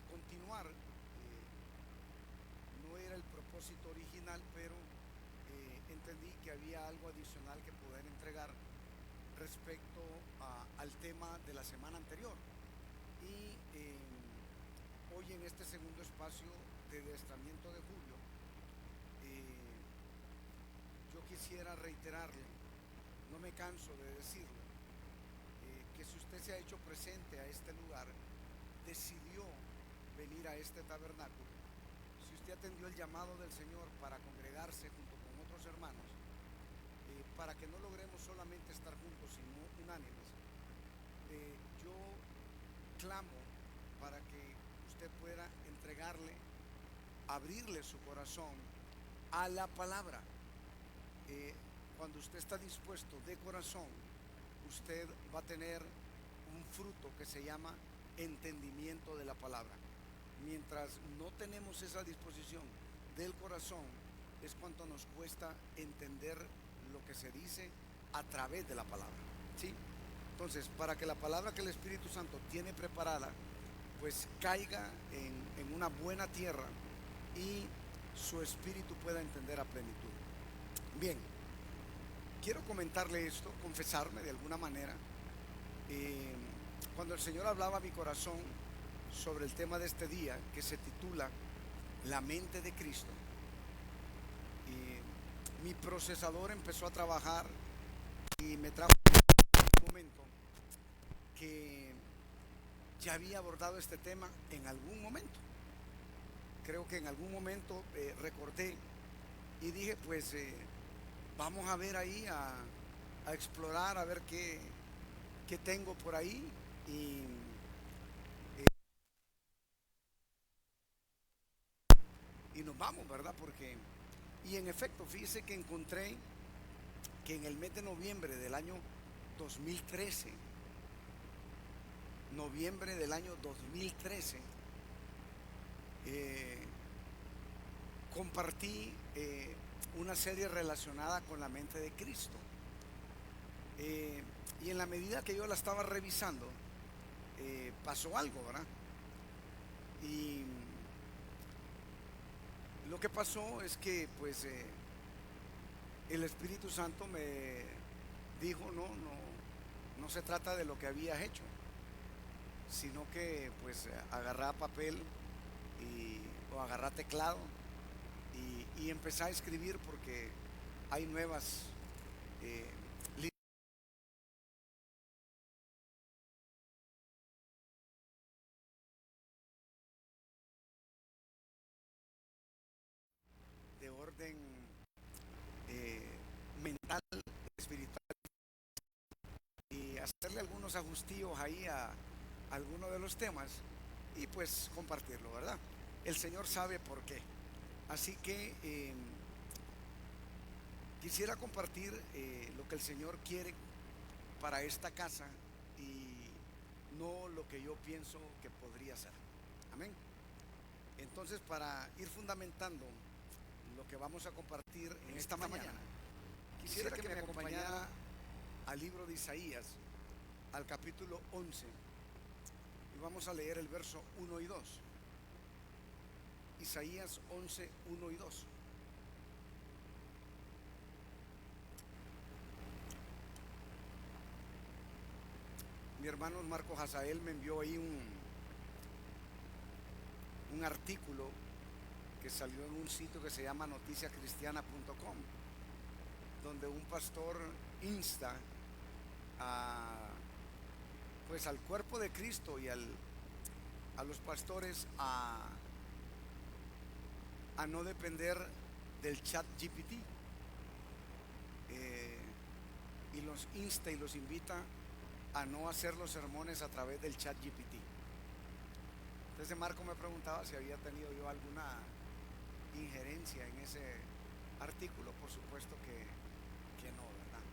a continuar. No era el propósito original, pero entendí que había algo adicional que poder entregar respecto al tema de la semana anterior. Y hoy en este segundo espacio de adiestramiento de Julio, yo quisiera reiterarle, no me canso de decirlo, que si usted se ha hecho presente a este lugar, decidió venir a este tabernáculo, si usted atendió el llamado del Señor para congregarse junto con otros hermanos, para que no logremos solamente estar juntos, sino unánimes, yo clamo para que usted pueda entregarle, abrirle su corazón a la palabra. Cuando usted está dispuesto de corazón, usted va a tener un fruto que se llama entendimiento de la palabra. Mientras no tenemos esa disposición del corazón, es cuanto nos cuesta entender lo que se dice a través de la palabra, ¿sí? Entonces, para que la palabra que el Espíritu Santo tiene preparada, pues caiga en una buena tierra y su espíritu pueda entender a plenitud. Bien, quiero comentarle esto, confesarme de alguna manera. Eh, Cuando el Señor hablaba a mi corazón sobre el tema de este día, que se titula La mente de Cristo, mi procesador empezó a trabajar y me trajo un momento que ya había abordado este tema en algún momento. Creo que en algún momento recordé y dije, pues vamos a ver ahí, a explorar, a ver qué tengo por ahí. Y, y nos vamos, ¿verdad? Porque, y en efecto, fíjese que encontré que en el mes de noviembre del año 2013, noviembre del año 2013, eh, compartí una serie relacionada con la mente de Cristo. Y en la medida que yo la estaba revisando, pasó algo, ¿verdad? Y lo que pasó es que, pues, el Espíritu Santo me dijo, no se trata de lo que habías hecho, sino que, pues, agarrá papel o agarrá teclado y empezá a escribir porque hay nuevas eh, de orden eh, mental, espiritual, y hacerle algunos ajustillos ahí a algunos de los temas y pues compartirlo, ¿verdad? El Señor sabe por qué. Así que quisiera compartir lo que el Señor quiere para esta casa y no lo que yo pienso que podría ser. Amén. Entonces, para ir fundamentando lo que vamos a compartir en esta mañana, quisiera que me acompañara al libro de Isaías, al capítulo 11, y vamos a leer el verso 1 y 2. Isaías 11, 1 y 2. Mi hermano Marco Hazael me envió ahí un artículo que salió en un sitio que se llama noticiacristiana.com, donde un pastor insta a, pues, al cuerpo de Cristo y a los pastores a no depender del chat GPT, y los insta y los invita a no hacer los sermones a través del chat GPT. Entonces Marco me preguntaba si había tenido yo alguna injerencia en ese artículo. Por supuesto que no, ¿verdad?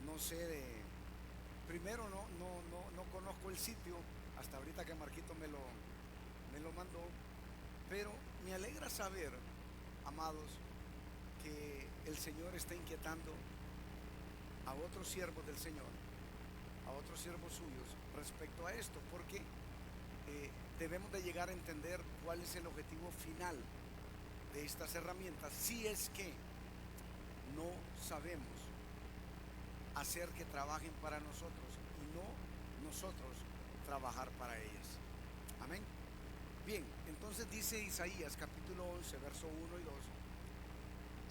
No sé primero no conozco el sitio hasta ahorita que Marquito me lo mandó, pero me alegra saber, amados, que el Señor está inquietando a otros siervos del Señor, a otros siervos suyos respecto a esto. ¿Por qué? debemos de llegar a entender cuál es el objetivo final de estas herramientas, si es que no sabemos hacer que trabajen para nosotros y no nosotros trabajar para ellas. Amén. Bien, entonces dice Isaías capítulo 11, verso 1 y 2: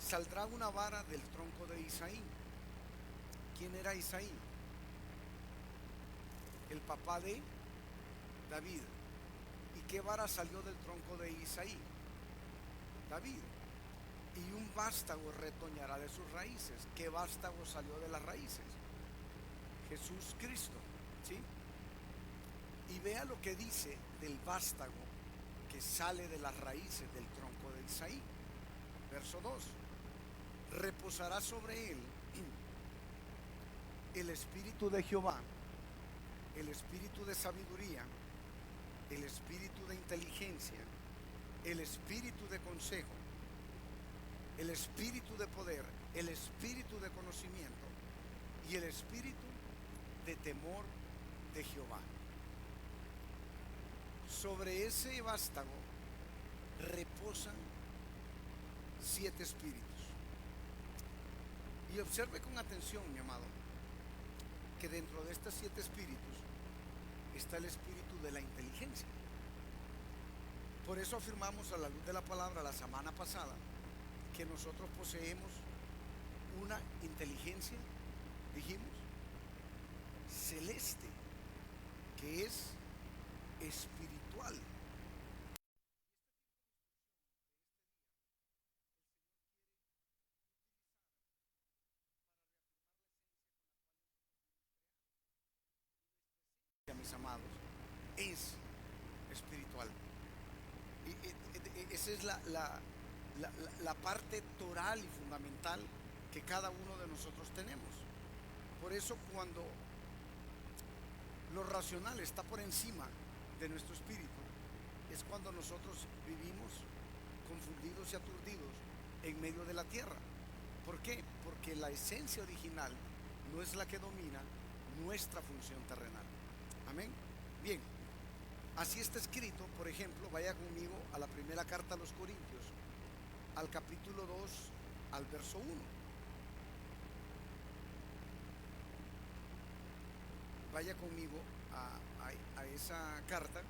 saldrá una vara del tronco de Isaí. ¿Quién era Isaí? El papá de David. ¿Y qué vara salió del tronco de Isaí? David. Y un vástago retoñará de sus raíces. ¿Qué vástago salió de las raíces? Jesús Cristo, ¿sí? Y vea lo que dice del vástago que sale de las raíces del tronco de Isaí. Verso 2: reposará sobre él el espíritu de Jehová, el espíritu de sabiduría, el espíritu de inteligencia, el espíritu de consejo, el espíritu de poder, el espíritu de conocimiento y el espíritu de temor de Jehová. Sobre ese vástago reposan 7 espíritus. Y observe con atención, mi amado, que dentro de estos 7 espíritus está el espíritu de la inteligencia. Por eso afirmamos a la luz de la palabra la semana pasada que nosotros poseemos una inteligencia, dijimos, celeste, que es espiritual. Mis amados, es espiritual. Esa es la parte toral y fundamental que cada uno de nosotros tenemos. Por eso cuando lo racional está por encima de nuestro espíritu, es cuando nosotros vivimos confundidos y aturdidos en medio de la tierra. ¿Por qué? Porque la esencia original no es la que domina nuestra función terrenal. Amén. Bien, así está escrito. Por ejemplo, vaya conmigo a la primera carta a los Corintios, al capítulo 2, al verso 1. Vaya conmigo a esa carta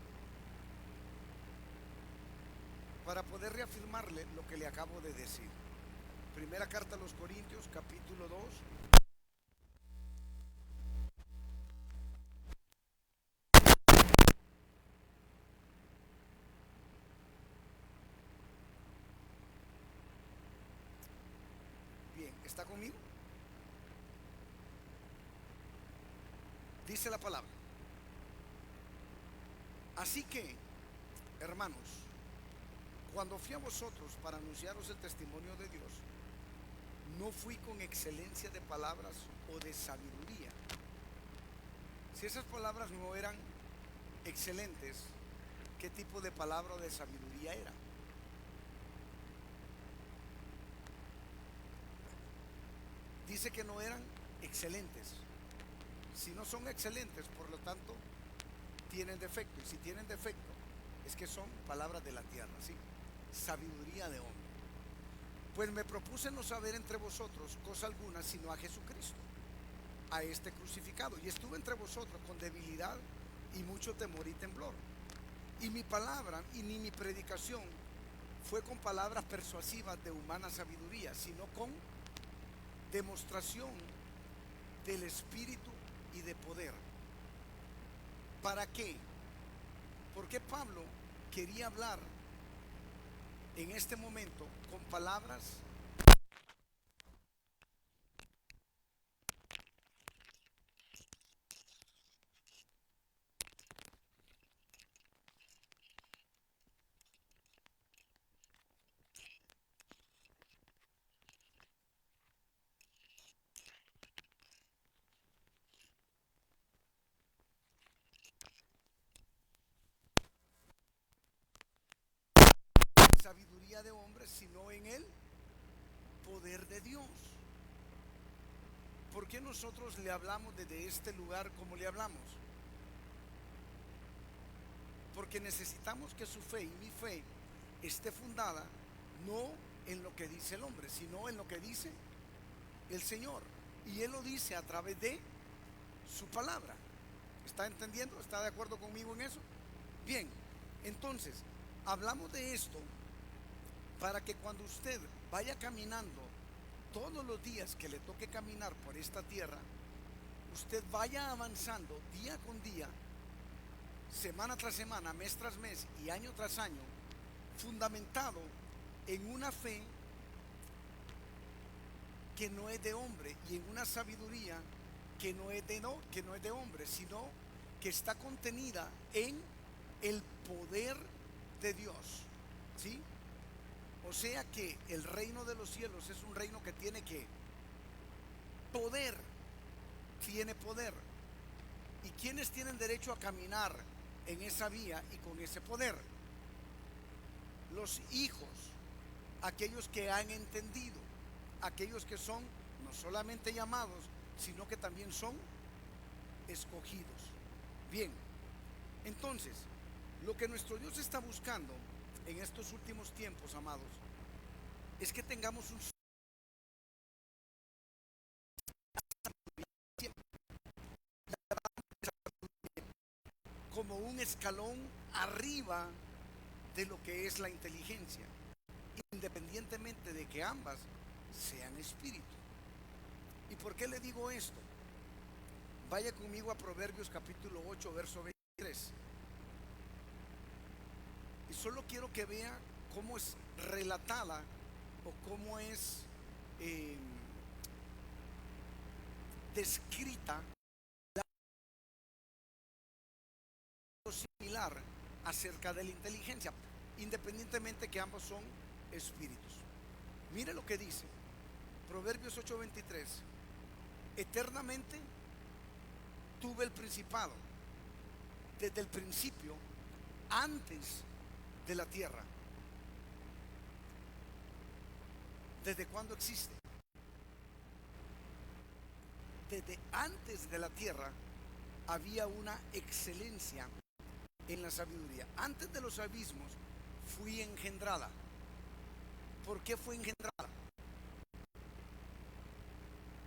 para poder reafirmarle lo que le acabo de decir. Primera carta a los Corintios, capítulo 2. Bien, ¿está conmigo? Dice la palabra: así que, hermanos, cuando fui a vosotros para anunciaros el testimonio de Dios, no fui con excelencia de palabras o de sabiduría. Si esas palabras no eran excelentes, ¿qué tipo de palabra o de sabiduría era? Dice que no eran excelentes. Si no son excelentes, por lo tanto, tienen defecto. Y si tienen defecto, es que son palabras de la tierra, ¿sí? Sabiduría de hombre. Pues me propuse no saber entre vosotros cosa alguna sino a Jesucristo, a este crucificado. Y estuve entre vosotros con debilidad y mucho temor y temblor. Y mi palabra y ni mi predicación fue con palabras persuasivas de humana sabiduría, sino con demostración del Espíritu y de poder. ¿Para qué? Porque Pablo quería hablar en este momento con palabras de sabiduría de hombres, sino en el poder de Dios. ¿Por qué nosotros le hablamos desde este lugar como le hablamos? Porque necesitamos que su fe y mi fe esté fundada no en lo que dice el hombre, sino en lo que dice el Señor. Y Él lo dice a través de su palabra. ¿Está entendiendo? ¿Está de acuerdo conmigo en eso? Bien, entonces, hablamos de esto para que cuando usted vaya caminando todos los días que le toque caminar por esta tierra, usted vaya avanzando día con día, semana tras semana, mes tras mes y año tras año, fundamentado en una fe que no es de hombre y en una sabiduría que no es de hombre, sino que está contenida en el poder de Dios, ¿sí? O sea que el reino de los cielos es un reino que tiene poder, tiene poder. ¿Y quiénes tienen derecho a caminar en esa vía y con ese poder? Los hijos, aquellos que han entendido, aquellos que son no solamente llamados, sino que también son escogidos. Bien, entonces, lo que nuestro Dios está buscando en estos últimos tiempos, amados, es que tengamos un como un escalón arriba de lo que es la inteligencia, independientemente de que ambas sean espíritu. ¿Y por qué le digo esto? Vaya conmigo a Proverbios capítulo 8, verso 23. Y solo quiero que vea cómo es relatada o cómo es descrita la similar acerca de la inteligencia, independientemente que ambos son espíritus. Mire lo que dice Proverbios 8:23. Eternamente tuve el principado, desde el principio, antes de la tierra. ¿Desde cuándo existe? Desde antes de la tierra había una excelencia en la sabiduría. Antes de los abismos fui engendrada. ¿Por qué fue engendrada?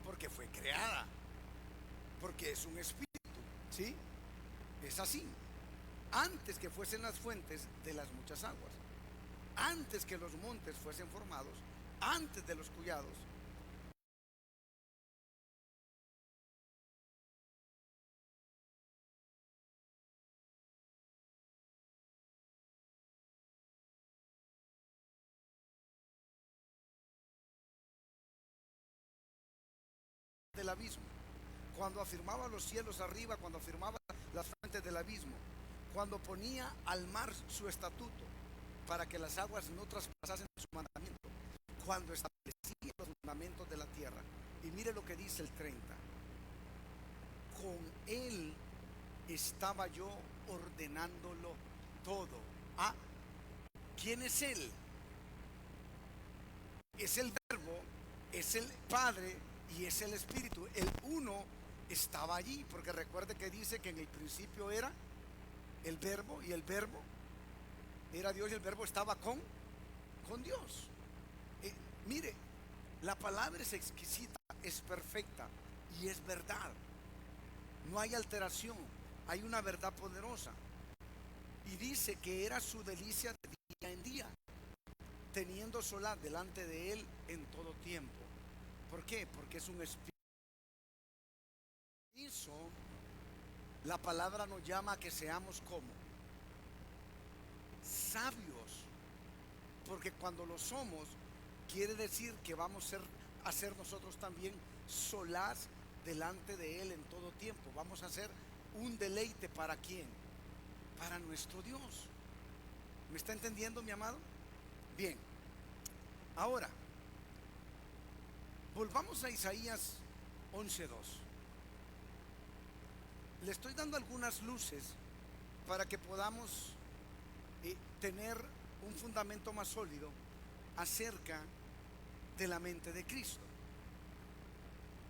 Porque fue creada. Porque es un espíritu, ¿sí? Es así. Antes que fuesen las fuentes de las muchas aguas, antes que los montes fuesen formados, antes de los collados, del abismo, cuando afirmaba los cielos arriba, cuando afirmaba las fuentes del abismo, cuando ponía al mar su estatuto para que las aguas no traspasasen su mandamiento, cuando establecía los fundamentos de la tierra. Y mire lo que dice el 30. Con él estaba yo ordenándolo todo. Ah, ¿quién es él? Es el verbo, es el Padre y es el Espíritu. El uno estaba allí, porque recuerde que dice que en el principio era el verbo y el verbo era Dios y el verbo estaba con Dios. Mire, la palabra es exquisita, es perfecta y es verdad. No hay alteración, hay una verdad poderosa. Y dice que era su delicia de día en día, teniendo sola delante de él en todo tiempo. ¿Por qué? Porque es un espíritu. Eso, la palabra nos llama a que seamos como sabios, porque cuando lo somos, quiere decir que vamos a ser nosotros también solaz delante de él en todo tiempo. Vamos a ser un deleite. ¿Para quién? Para nuestro Dios. ¿Me está entendiendo, mi amado? Bien, ahora volvamos a Isaías 11:2. Le estoy dando algunas luces para que podamos tener un fundamento más sólido acerca de la mente de Cristo.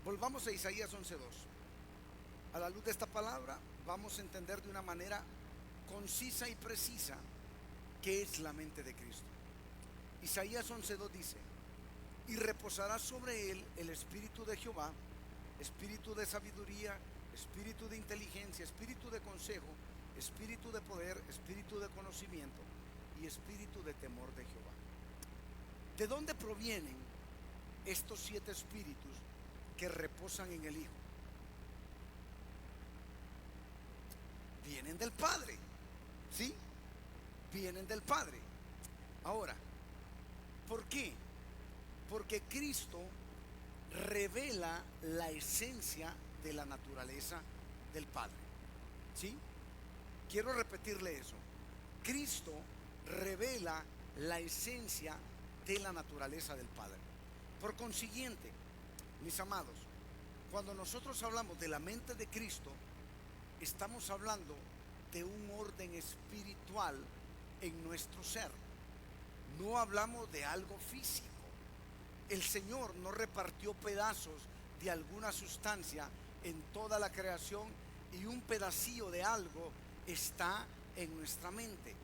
Volvamos a Isaías 11:2. A la luz de esta palabra vamos a entender de una manera concisa y precisa qué es la mente de Cristo. Isaías 11:2 dice: y reposará sobre él el espíritu de Jehová, espíritu de sabiduría, espíritu de inteligencia, espíritu de consejo, espíritu de poder, espíritu de conocimiento y espíritu de temor de Jehová. ¿De dónde provienen estos 7 espíritus que reposan en el Hijo? Vienen del Padre, ¿sí? Vienen del Padre. Ahora, ¿por qué? Porque Cristo revela la esencia de la naturaleza del Padre, ¿sí? Quiero repetirle eso. Cristo revela la esencia de la naturaleza del Padre. Por consiguiente, mis amados, cuando nosotros hablamos de la mente de Cristo, estamos hablando de un orden espiritual en nuestro ser. No hablamos de algo físico. El Señor no repartió pedazos de alguna sustancia en toda la creación y un pedacillo de algo está en nuestra mente.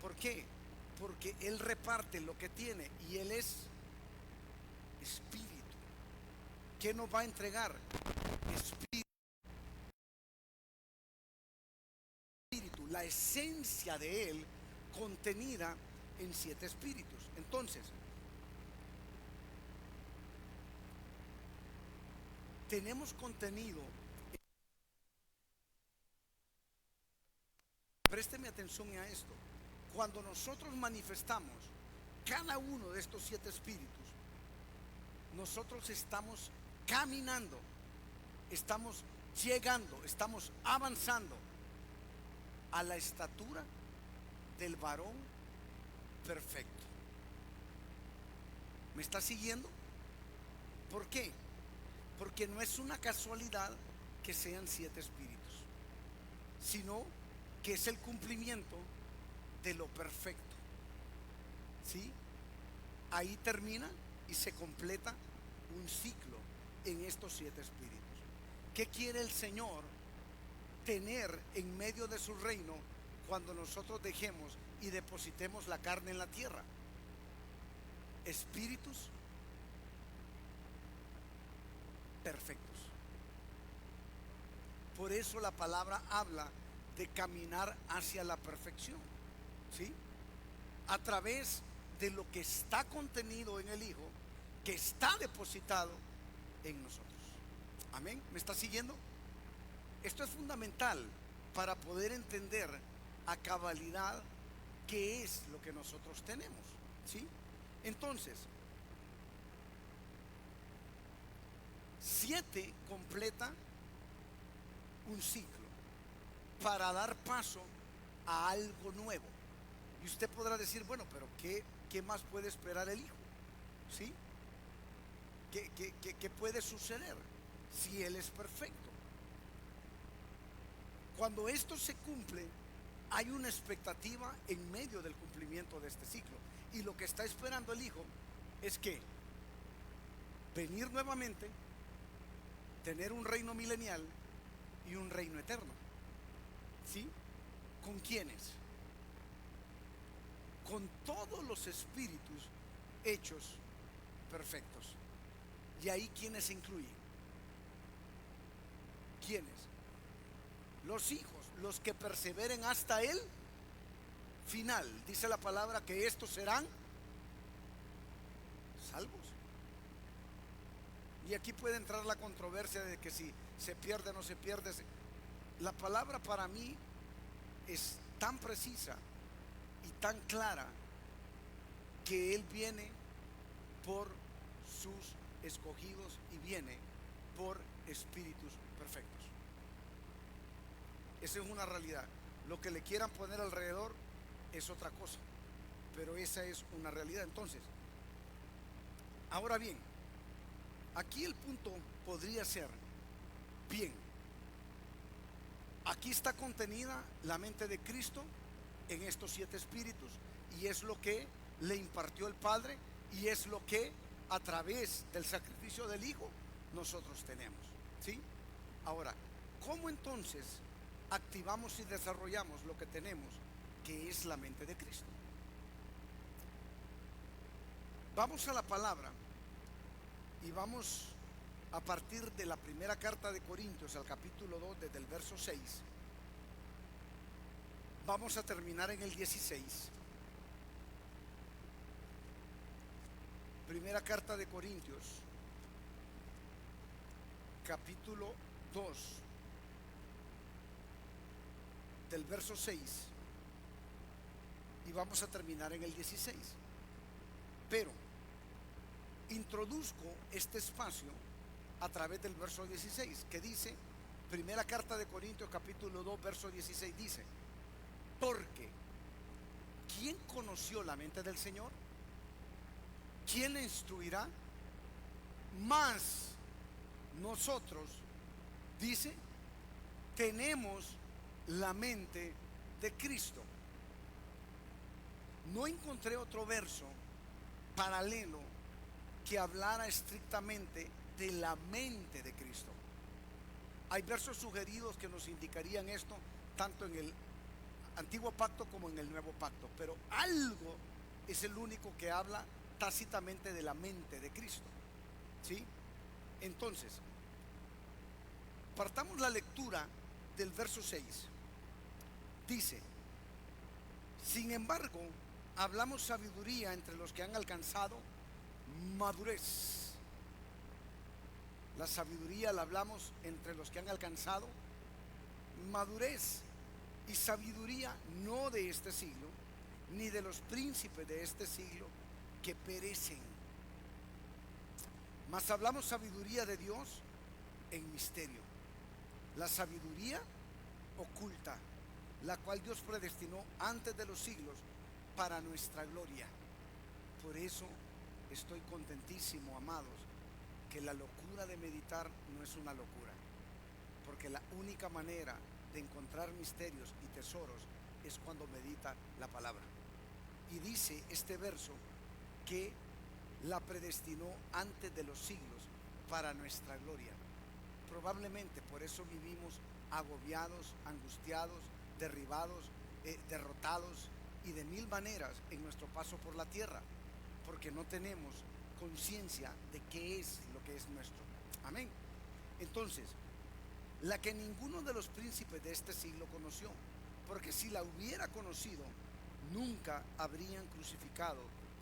¿Por qué? Porque Él reparte lo que tiene y Él es espíritu. ¿Qué nos va a entregar? Espíritu. La esencia de Él contenida en 7 espíritus. Entonces, tenemos contenido. Présteme atención a esto. Cuando nosotros manifestamos cada uno de estos 7 espíritus, nosotros estamos caminando, estamos llegando, estamos avanzando a la estatura del varón perfecto. ¿Me está siguiendo? ¿Por qué? Porque no es una casualidad que sean 7 espíritus, sino que es el cumplimiento de lo perfecto, ¿sí? Ahí termina y se completa un ciclo en estos 7 espíritus. ¿Qué quiere el Señor tener en medio de su reino cuando nosotros dejemos y depositemos la carne en la tierra? Espíritus perfectos. Por eso la palabra habla de caminar hacia la perfección, ¿sí? A través de lo que está contenido en el Hijo, que está depositado en nosotros. Amén. ¿Me está siguiendo? Esto es fundamental para poder entender a cabalidad qué es lo que nosotros tenemos, ¿sí? Entonces, 7 completa un ciclo para dar paso a algo nuevo. Y usted podrá decir, bueno, pero ¿qué más puede esperar el Hijo? ¿Sí? ¿Qué puede suceder si Él es perfecto? Cuando esto se cumple, hay una expectativa en medio del cumplimiento de este ciclo. Y lo que está esperando el Hijo es que venir nuevamente, tener un reino milenial y un reino eterno. ¿Sí? ¿Con quiénes? Con todos los espíritus hechos perfectos. Y ahí, ¿quiénes se incluyen? ¿Quiénes? Los hijos, los que perseveren hasta el final. Dice la palabra que estos serán salvos. Y aquí puede entrar la controversia de que si se pierde o no se pierde. La palabra para mí es tan precisa y tan clara que Él viene por sus escogidos y viene por espíritus perfectos. Esa es una realidad. Lo que le quieran poner alrededor es otra cosa, pero esa es una realidad. Entonces, ahora bien, aquí el punto podría ser, bien, aquí está contenida la mente de Cristo en estos 7 espíritus, y es lo que le impartió el Padre, y es lo que a través del sacrificio del Hijo nosotros tenemos, ¿sí? Ahora, ¿cómo entonces activamos y desarrollamos lo que tenemos, que es la mente de Cristo. Vamos a la palabra y vamos a partir de la primera carta de Corintios al capítulo 2, desde el verso 6. Vamos a terminar en el 16. Primera carta de Corintios, capítulo 2, del verso 6, y vamos a terminar en el 16. Pero introduzco este espacio a través del verso 16, que dice, primera carta de Corintios capítulo 2, verso 16, dice: porque ¿quién conoció la mente del Señor? ¿Quién le instruirá? Mas nosotros, dice, tenemos la mente de Cristo. No encontré otro verso paralelo que hablara estrictamente de la mente de Cristo. Hay versos sugeridos que nos indicarían esto, tanto en el Antiguo Pacto como en el Nuevo Pacto, pero algo es el único que habla tácitamente de la mente de Cristo, ¿sí? Entonces, partamos la lectura del verso 6. Dice: sin embargo, hablamos sabiduría entre los que han alcanzado madurez. La sabiduría la hablamos entre los que han alcanzado madurez. Y sabiduría no de este siglo, ni de los príncipes de este siglo que perecen. Mas hablamos sabiduría de Dios en misterio. La sabiduría oculta, la cual Dios predestinó antes de los siglos para nuestra gloria. Por eso estoy contentísimo, amados, que la locura de meditar no es una locura, porque la única manera de encontrar misterios y tesoros es cuando medita la palabra. Y dice este verso que la predestinó antes de los siglos para nuestra gloria. Probablemente por eso vivimos agobiados, angustiados, derribados, derrotados y de mil maneras en nuestro paso por la tierra, porque no tenemos conciencia de qué es lo que es nuestro. Amén. Entonces, la que ninguno de los príncipes de este siglo conoció, porque si la hubiera conocido, nunca habrían crucificado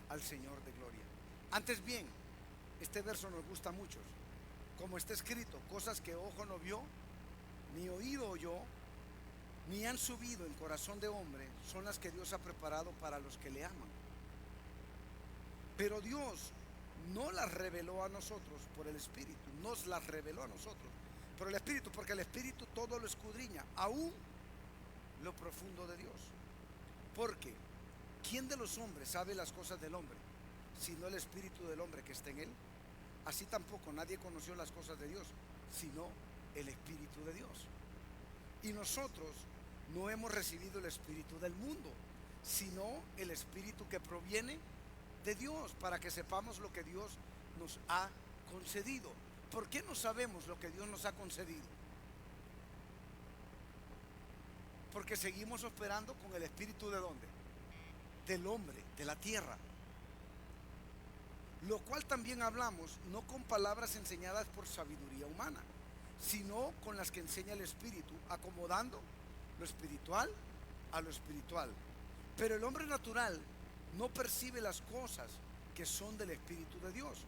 al Señor de gloria. Antes bien, este verso nos gusta a muchos, como está escrito: cosas que ojo no vio, ni oído oyó, ni han subido en corazón de hombre, son las que Dios ha preparado para los que le aman. Pero Dios no las reveló a nosotros por el Espíritu, nos las reveló a nosotros por el Espíritu, porque el Espíritu todo lo escudriña, aún lo profundo de Dios. Porque ¿quién de los hombres sabe las cosas del hombre, sino el Espíritu del hombre que está en él? Así tampoco nadie conoció las cosas de Dios, sino el Espíritu de Dios. Y nosotros no hemos recibido el espíritu del mundo, sino el Espíritu que proviene de Dios, para que sepamos lo que Dios nos ha concedido. ¿Por qué no sabemos lo que Dios nos ha concedido? Porque seguimos operando con el espíritu ¿de dónde? Del hombre, de la tierra. Lo cual también hablamos no con palabras enseñadas por sabiduría humana, sino con las que enseña el Espíritu, acomodando lo espiritual a lo espiritual. Pero el hombre natural no percibe las cosas que son del Espíritu de Dios,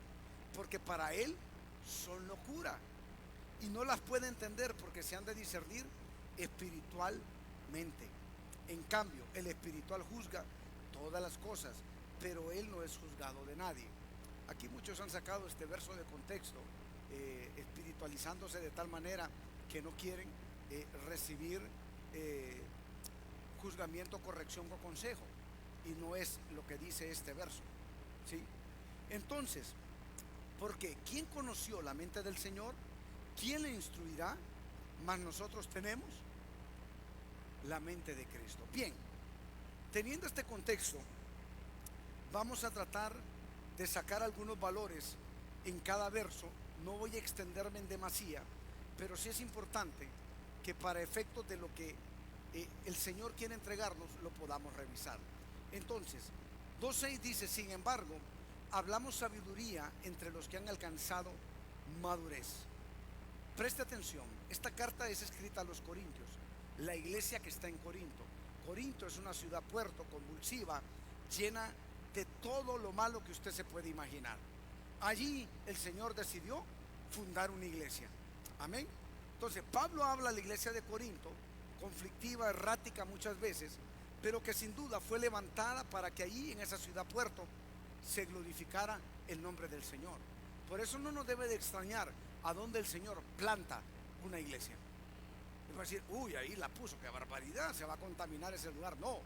porque para él son locura, y no las puede entender porque se han de discernir espiritualmente. En cambio, el espiritual juzga todas las cosas, pero él no es juzgado de nadie. Aquí muchos han sacado este verso de contexto, espiritualizándose de tal manera que no quieren recibir juzgamiento, corrección o consejo, y no es lo que dice este verso, ¿sí? Entonces, porque ¿quién conoció la mente del Señor? ¿Quién le instruirá? Mas nosotros tenemos la mente de Cristo. Bien, teniendo este contexto, vamos a tratar de sacar algunos valores en cada verso. No voy a extenderme en demasía, pero sí es importante que para efectos de lo que el Señor quiere entregarnos lo podamos revisar. Entonces, 2:6 dice: sin embargo, hablamos sabiduría entre los que han alcanzado madurez. Preste atención, esta carta es escrita a los corintios, la iglesia que está en Corinto. Corinto es una ciudad puerto convulsiva, llena de todo lo malo que usted se puede imaginar. Allí el Señor decidió fundar una iglesia. Amén. Entonces Pablo habla a la iglesia de Corinto, conflictiva, errática muchas veces, pero que sin duda fue levantada para que allí en esa ciudad puerto se glorificara el nombre del Señor. Por eso no nos debe de extrañar a dónde el Señor planta una iglesia. Va a decir: uy, ahí la puso, qué barbaridad, se va a contaminar ese lugar. No,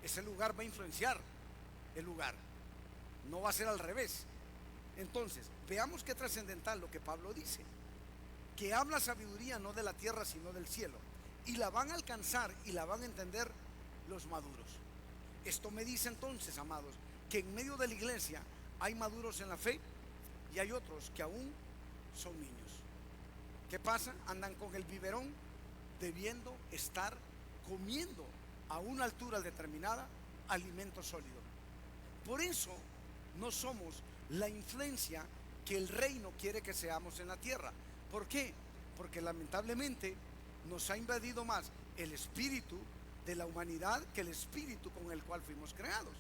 ese lugar va a influenciar el lugar, no va a ser al revés. Entonces, veamos qué trascendental lo que Pablo dice, que habla sabiduría no de la tierra sino del cielo, y la van a alcanzar y la van a entender los maduros. Esto me dice entonces, amados, que en medio de la iglesia hay maduros en la fe y hay otros que aún son niños. ¿Qué pasa? Andan con el biberón, debiendo estar comiendo a una altura determinada alimento sólido. Por eso no somos la influencia que el reino quiere que seamos en la tierra. ¿Por qué? Porque lamentablemente nos ha invadido más el espíritu de la humanidad que el espíritu con el cual fuimos creados.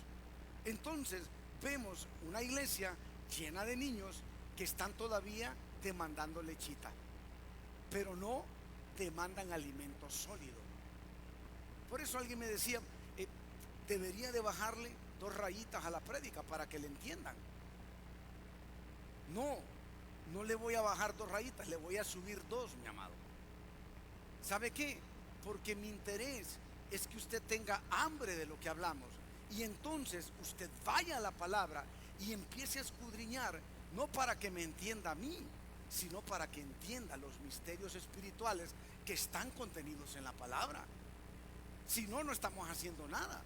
Entonces vemos una iglesia llena de niños que están todavía demandando lechita, pero no demandan alimento sólido. Por eso alguien me decía: debería de bajarle 2 rayitas a la prédica para que le entiendan. No, no le voy a bajar 2 rayitas, le voy a subir 2, mi amado. ¿Sabe qué? Porque mi interés es que usted tenga hambre de lo que hablamos, y entonces usted vaya a la palabra y empiece a escudriñar, no para que me entienda a mí, sino para que entienda los misterios espirituales que están contenidos en la palabra. Si no, no estamos haciendo nada.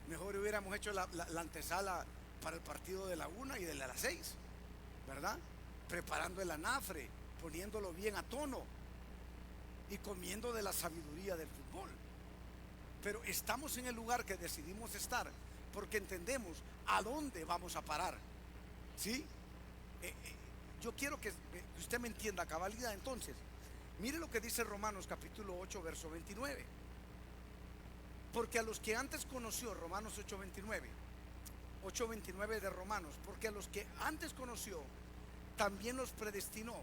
Mejor hubiéramos hecho la antesala para el partido de la 1 y de las 6, ¿verdad? Preparando el anafre, poniéndolo bien a tono y comiendo de la sabiduría del fútbol. Pero estamos en el lugar que decidimos estar porque entendemos a dónde vamos a parar. ¿Sí? Yo quiero que usted me entienda a cabalidad. Entonces, mire lo que dice Romanos capítulo 8, verso 29. Porque a los que antes conoció, Romanos 8:29 de Romanos, porque a los que antes conoció, también los predestinó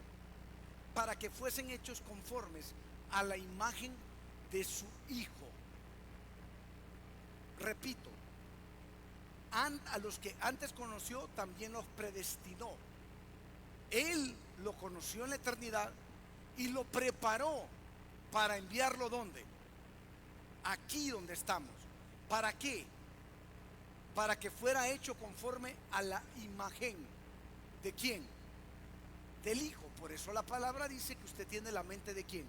para que fuesen hechos conformes a la imagen de su Hijo. Repito, a los que antes conoció, también los predestinó. Él lo conoció en la eternidad y lo preparó para enviarlo ¿dónde? Aquí donde estamos. ¿Para qué? Para que fuera hecho conforme a la imagen ¿de quién? Del Hijo. Por eso la palabra dice que usted tiene la mente ¿de quién?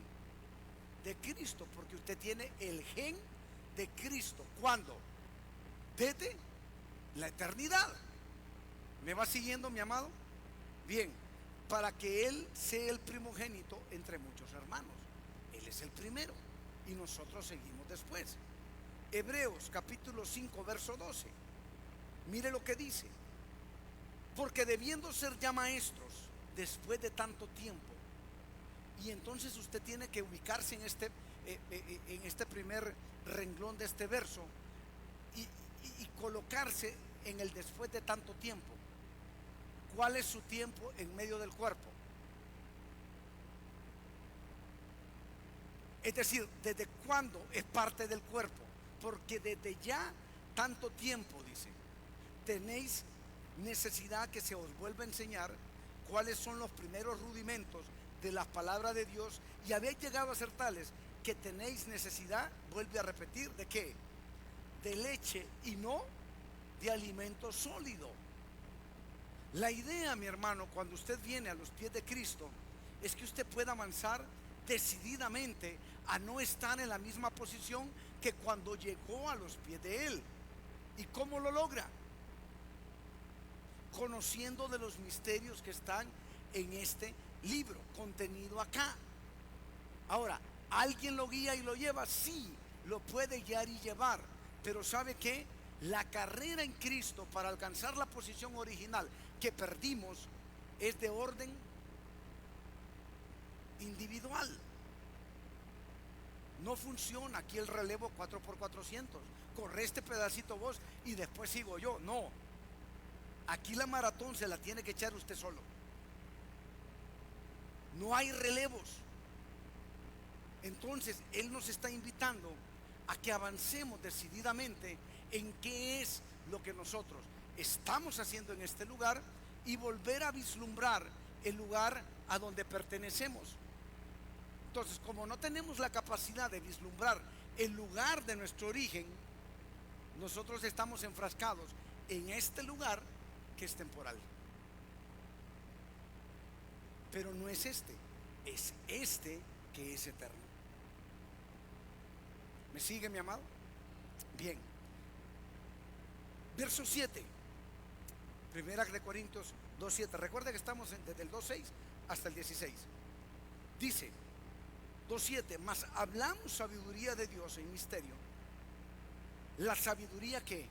De Cristo, porque usted tiene el gen de Cristo. ¿Cuándo? Desde la eternidad. ¿Me va siguiendo, mi amado? Bien, para que Él sea el primogénito entre muchos hermanos. Él es el primero y nosotros seguimos después. Hebreos capítulo 5, verso 12. Mire lo que dice: porque debiendo ser ya maestros después de tanto tiempo. Y entonces usted tiene que ubicarse en este primer renglón de este verso y colocarse en el después de tanto tiempo. ¿Cuál es su tiempo en medio del cuerpo? Es decir, ¿desde cuándo es parte del cuerpo? Porque desde ya tanto tiempo, dice, tenéis necesidad que se os vuelva a enseñar cuáles son los primeros rudimentos de la palabra de Dios, y habéis llegado a ser tales que tenéis necesidad, vuelve a repetir, ¿de qué? De leche y no de alimento sólido. La idea, mi hermano, cuando usted viene a los pies de Cristo, es que usted pueda avanzar decididamente a no estar en la misma posición que cuando llegó a los pies de Él. ¿Y cómo lo logra? Conociendo de los misterios que están en este libro, contenido acá. Ahora, ¿Alguien lo guía y lo lleva? Sí, lo puede guiar y llevar. Pero ¿sabe qué? La carrera en Cristo para alcanzar la posición original que perdimos es de orden individual. No funciona aquí el relevo 4x400. Corre este pedacito vos y después sigo yo. No. Aquí la maratón se la tiene que echar usted solo. No hay relevos. Entonces Él nos está invitando a que avancemos decididamente en qué es lo que nosotros estamos haciendo en este lugar y volver a vislumbrar el lugar a donde pertenecemos. Entonces, como no tenemos la capacidad de vislumbrar el lugar de nuestro origen, nosotros estamos enfrascados en este lugar que es temporal. Pero no es este que es eterno. ¿Me sigue, mi amado? Bien. Verso 7. Primera de Corintios 2:7. Recuerda que estamos desde el 2:6 hasta el 16. Dice 2:7, mas hablamos sabiduría de Dios en misterio. La sabiduría que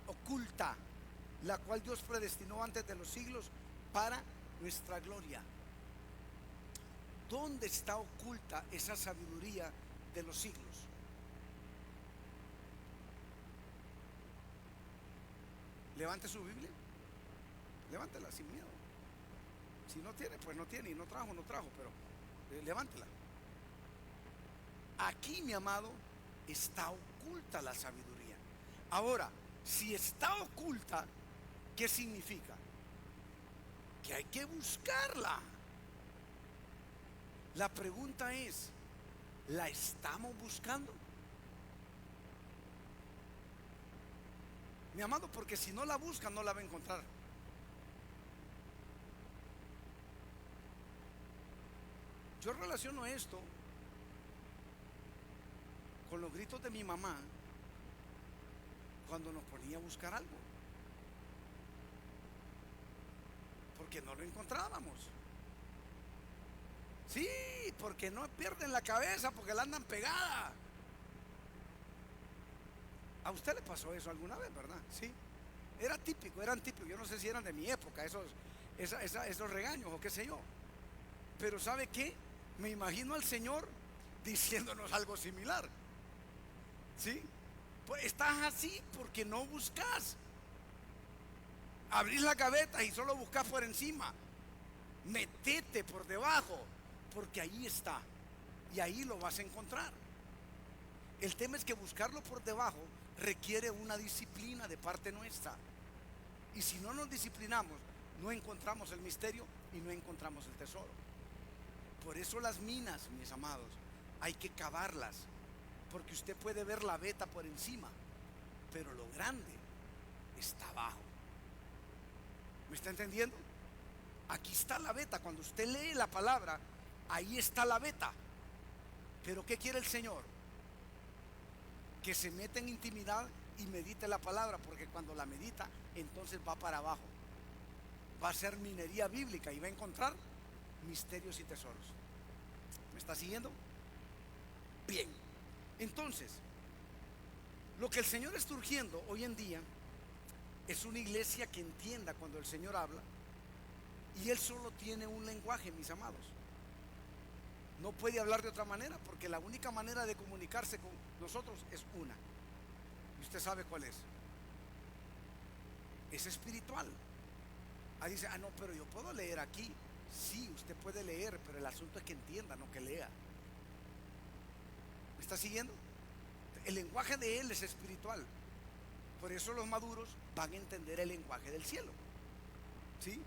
oculta, la cual Dios predestinó antes de los siglos para nuestra gloria. ¿Dónde está oculta esa sabiduría de los siglos? Levante su Biblia, levántela sin miedo. Si no tiene, pues no tiene, y no trajo, pero levántela. Aquí, mi amado, está oculta la sabiduría. Ahora, si está oculta, ¿qué significa? Que hay que buscarla. La pregunta es, ¿la estamos buscando? Mi amado, porque si no la busca, no la va a encontrar. Yo relaciono esto con los gritos de mi mamá cuando nos ponía a buscar algo, porque no lo encontrábamos. Sí, porque no pierden la cabeza, porque la andan pegada. ¿A usted le pasó eso alguna vez, verdad? Sí. Eran típicos. Yo no sé si eran de mi época, esos regaños o qué sé yo. Pero ¿sabe qué? Me imagino al Señor diciéndonos algo similar. ¿Sí? Pues estás así porque no buscas. Abrís la gaveta y solo buscas por encima. Metete por debajo, porque ahí está. Y ahí lo vas a encontrar. El tema es que buscarlo por debajo requiere una disciplina de parte nuestra. Y si no nos disciplinamos, no encontramos el misterio y no encontramos el tesoro. Por eso las minas, mis amados, hay que cavarlas, porque usted puede ver la veta por encima, pero lo grande está abajo. ¿Me está entendiendo? Aquí está la veta. Cuando usted lee la palabra, ahí está la veta. Pero ¿qué quiere el Señor? Que se meta en intimidad y medite la palabra, porque cuando la medita, entonces va para abajo. Va a ser minería bíblica y va a encontrar misterios y tesoros. ¿Me está siguiendo? Bien. Entonces, lo que el Señor está urgiendo hoy en día es una iglesia que entienda cuando el Señor habla, y Él solo tiene un lenguaje, mis amados. No puede hablar de otra manera, porque la única manera de comunicarse con nosotros es una. Y usted sabe cuál es. Es espiritual. Ahí dice, no, pero yo puedo leer aquí. Sí, usted puede leer, pero el asunto es que entienda, no que lea. ¿Me está siguiendo? El lenguaje de Él es espiritual. Por eso los maduros van a entender el lenguaje del cielo. ¿Sí?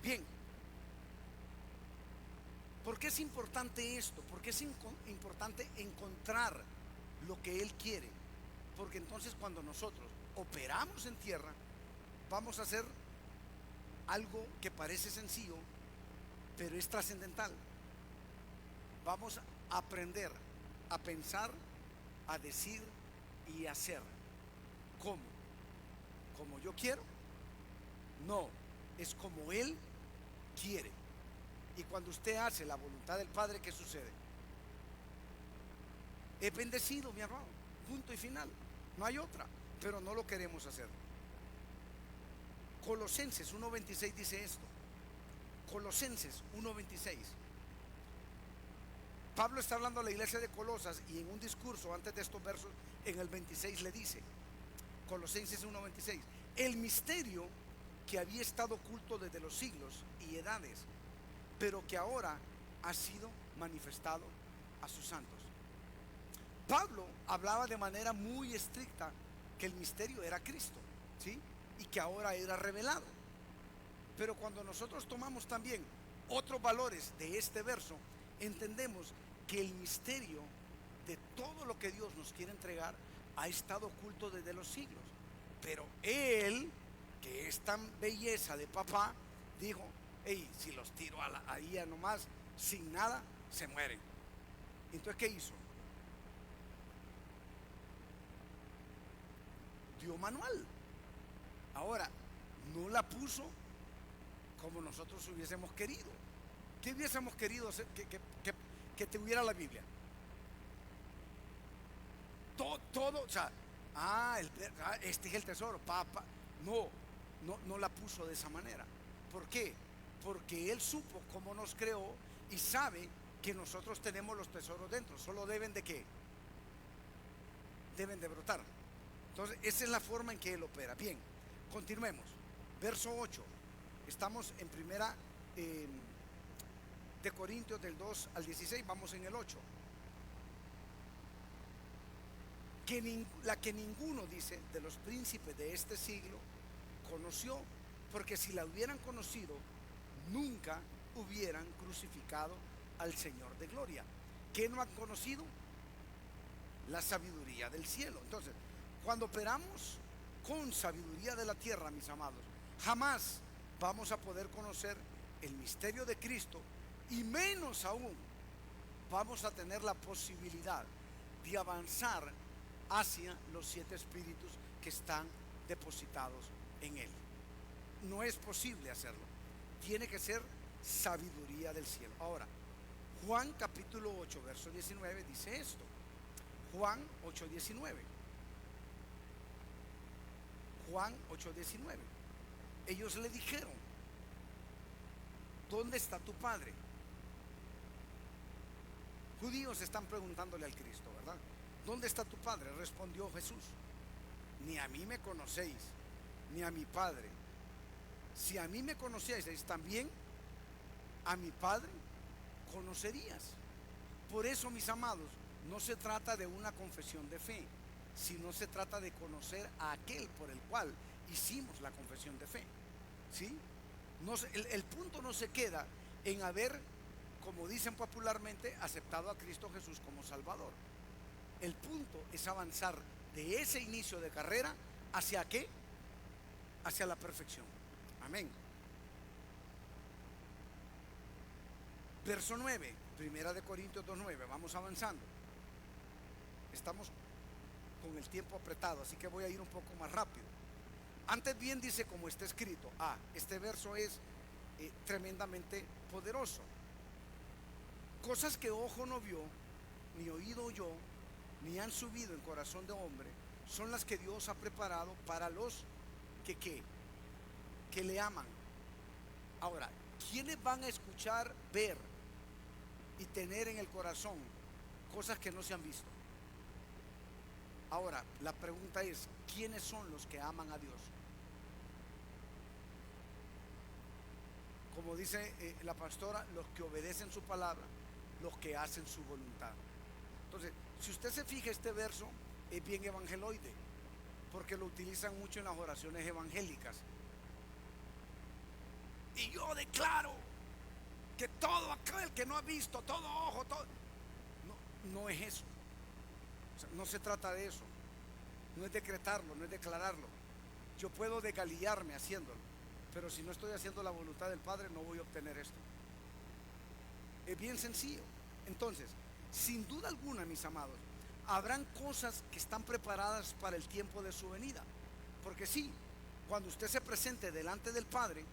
Bien. ¿Por qué es importante esto? Porque es importante encontrar lo que Él quiere. Porque entonces cuando nosotros operamos en tierra, vamos a hacer algo que parece sencillo, pero es trascendental. Vamos a aprender a pensar, a decir y a hacer. ¿Cómo? ¿Como yo quiero? No, es como Él quiere. Y cuando usted hace la voluntad del Padre, ¿qué sucede? es bendecido, mi hermano. Punto y final. No hay otra. Pero no lo queremos hacer. Colosenses 1:26 dice esto. Colosenses 1:26. Pablo está hablando a la iglesia de Colosas y en un discurso antes de estos versos, en el 26 le dice, Colosenses 1:26, el misterio que había estado oculto desde los siglos y edades, pero que ahora ha sido manifestado a sus santos. Pablo hablaba de manera muy estricta que el misterio era Cristo, ¿sí? Y que ahora era revelado. Pero cuando nosotros tomamos también otros valores de este verso, entendemos que el misterio de todo lo que Dios nos quiere entregar ha estado oculto desde los siglos. Pero Él, que es tan belleza de papá, dijo, hey, si los tiro ahí nomás, sin nada, se mueren. Entonces, ¿qué hizo? Dio manual. Ahora, no la puso como nosotros hubiésemos querido. ¿Qué hubiésemos querido hacer, que tuviera la Biblia? Todo, o sea, este es el tesoro, papá. No la puso de esa manera. ¿Por qué? Porque Él supo cómo nos creó y sabe que nosotros tenemos los tesoros dentro. Solo deben de ¿qué? Deben de brotar. Entonces, esa es la forma en que Él opera. Bien, continuemos. Verso 8. Estamos en primera de Corintios del 2 al 16. Vamos en el 8. La que ninguno, dice, de los príncipes de este siglo conoció, porque si la hubieran conocido, nunca hubieran crucificado al Señor de gloria. ¿Qué no han conocido? La sabiduría del cielo. Entonces, cuando operamos con sabiduría de la tierra, mis amados, jamás vamos a poder conocer el misterio de Cristo, y menos aún vamos a tener la posibilidad de avanzar hacia los 7 espíritus que están depositados en Él. No es posible hacerlo. Tiene que ser sabiduría del cielo. Ahora, Juan capítulo 8, verso 19 dice esto. Juan 8:19. Juan 8:19. Ellos le dijeron, ¿dónde está tu padre? Judíos están preguntándole al Cristo, ¿verdad? ¿Dónde está tu padre? Respondió Jesús, ni a mí me conocéis, ni a mi padre. Si a mí me conocieseis, también a mi padre conocerías. Por eso, mis amados, no se trata de una confesión de fe, sino se trata de conocer a aquel por el cual hicimos la confesión de fe, ¿sí? El punto no se queda en haber, como dicen popularmente, aceptado a Cristo Jesús como Salvador. El punto es avanzar de ese inicio de carrera hacia ¿qué? Hacia la perfección. Amén. Verso 9, primera de Corintios 2:9. Vamos avanzando. Estamos con el tiempo apretado, así que voy a ir un poco más rápido. Antes bien dice como está escrito. Este verso es tremendamente poderoso. Cosas que ojo no vio, ni oído oyó, ni han subido en corazón de hombre, son las que Dios ha preparado para los que le aman. Ahora, ¿quiénes van a escuchar, ver y tener en el corazón cosas que no se han visto? Ahora, la pregunta es, ¿quiénes son los que aman a Dios? Como dice la pastora, los que obedecen su palabra, los que hacen su voluntad. Entonces, si usted se fija, este verso es bien evangeloide, porque lo utilizan mucho en las oraciones evangélicas. Y yo declaro que todo aquel que no ha visto, todo ojo, todo... No es eso. O sea, no se trata de eso. No es decretarlo, no es declararlo. Yo puedo degalillarme haciéndolo, pero si no estoy haciendo la voluntad del Padre, no voy a obtener esto. Es bien sencillo. Entonces, sin duda alguna, mis amados, habrán cosas que están preparadas para el tiempo de su venida. Porque sí, cuando usted se presente delante del Padre,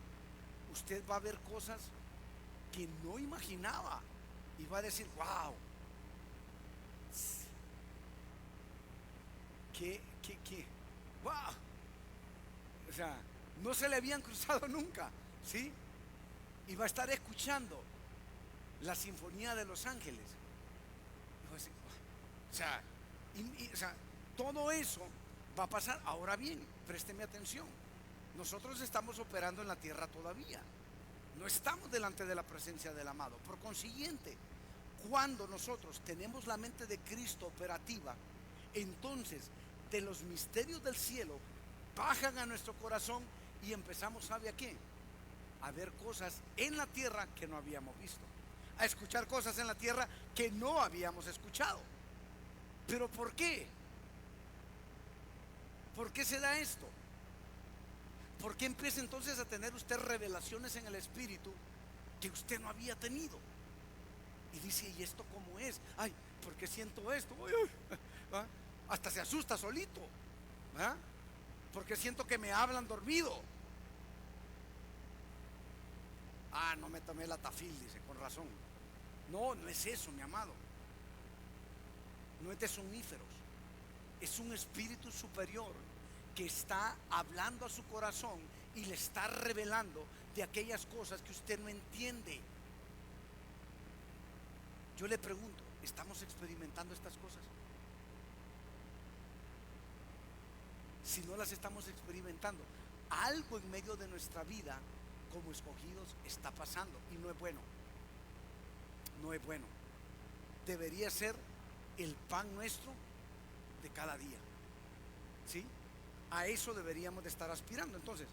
usted va a ver cosas que no imaginaba y va a decir, wow, que, wow, o sea, no se le habían cruzado nunca, ¿sí? Y va a estar escuchando la sinfonía de los ángeles. O sea, o sea, todo eso va a pasar. Ahora bien, présteme atención. Nosotros estamos operando en la tierra todavía. No estamos delante de la presencia del amado. Por consiguiente, cuando nosotros tenemos la mente de Cristo operativa, entonces de los misterios del cielo bajan a nuestro corazón y empezamos, ¿sabe a qué? A ver cosas en la tierra que no habíamos visto, a escuchar cosas en la tierra que no habíamos escuchado. ¿Pero por qué? ¿Por qué se da esto? ¿Por qué empieza entonces a tener usted revelaciones en el espíritu que usted no había tenido? Y dice, ¿y esto cómo es? Ay, ¿por qué siento esto? Uy, uy. ¿Ah? Hasta se asusta solito. ¿Ah? Porque siento que me hablan dormido. Ah, no me tomé la tafil, dice, con razón. No, no es eso, mi amado. No es de somníferos. Es un espíritu superior que está hablando a su corazón y le está revelando de aquellas cosas que usted no entiende. Yo le pregunto, ¿estamos experimentando estas cosas? Si no las estamos experimentando, algo en medio de nuestra vida como escogidos está pasando y no es bueno. No es bueno. Debería ser el pan nuestro de cada día, ¿sí? A eso deberíamos de estar aspirando. Entonces,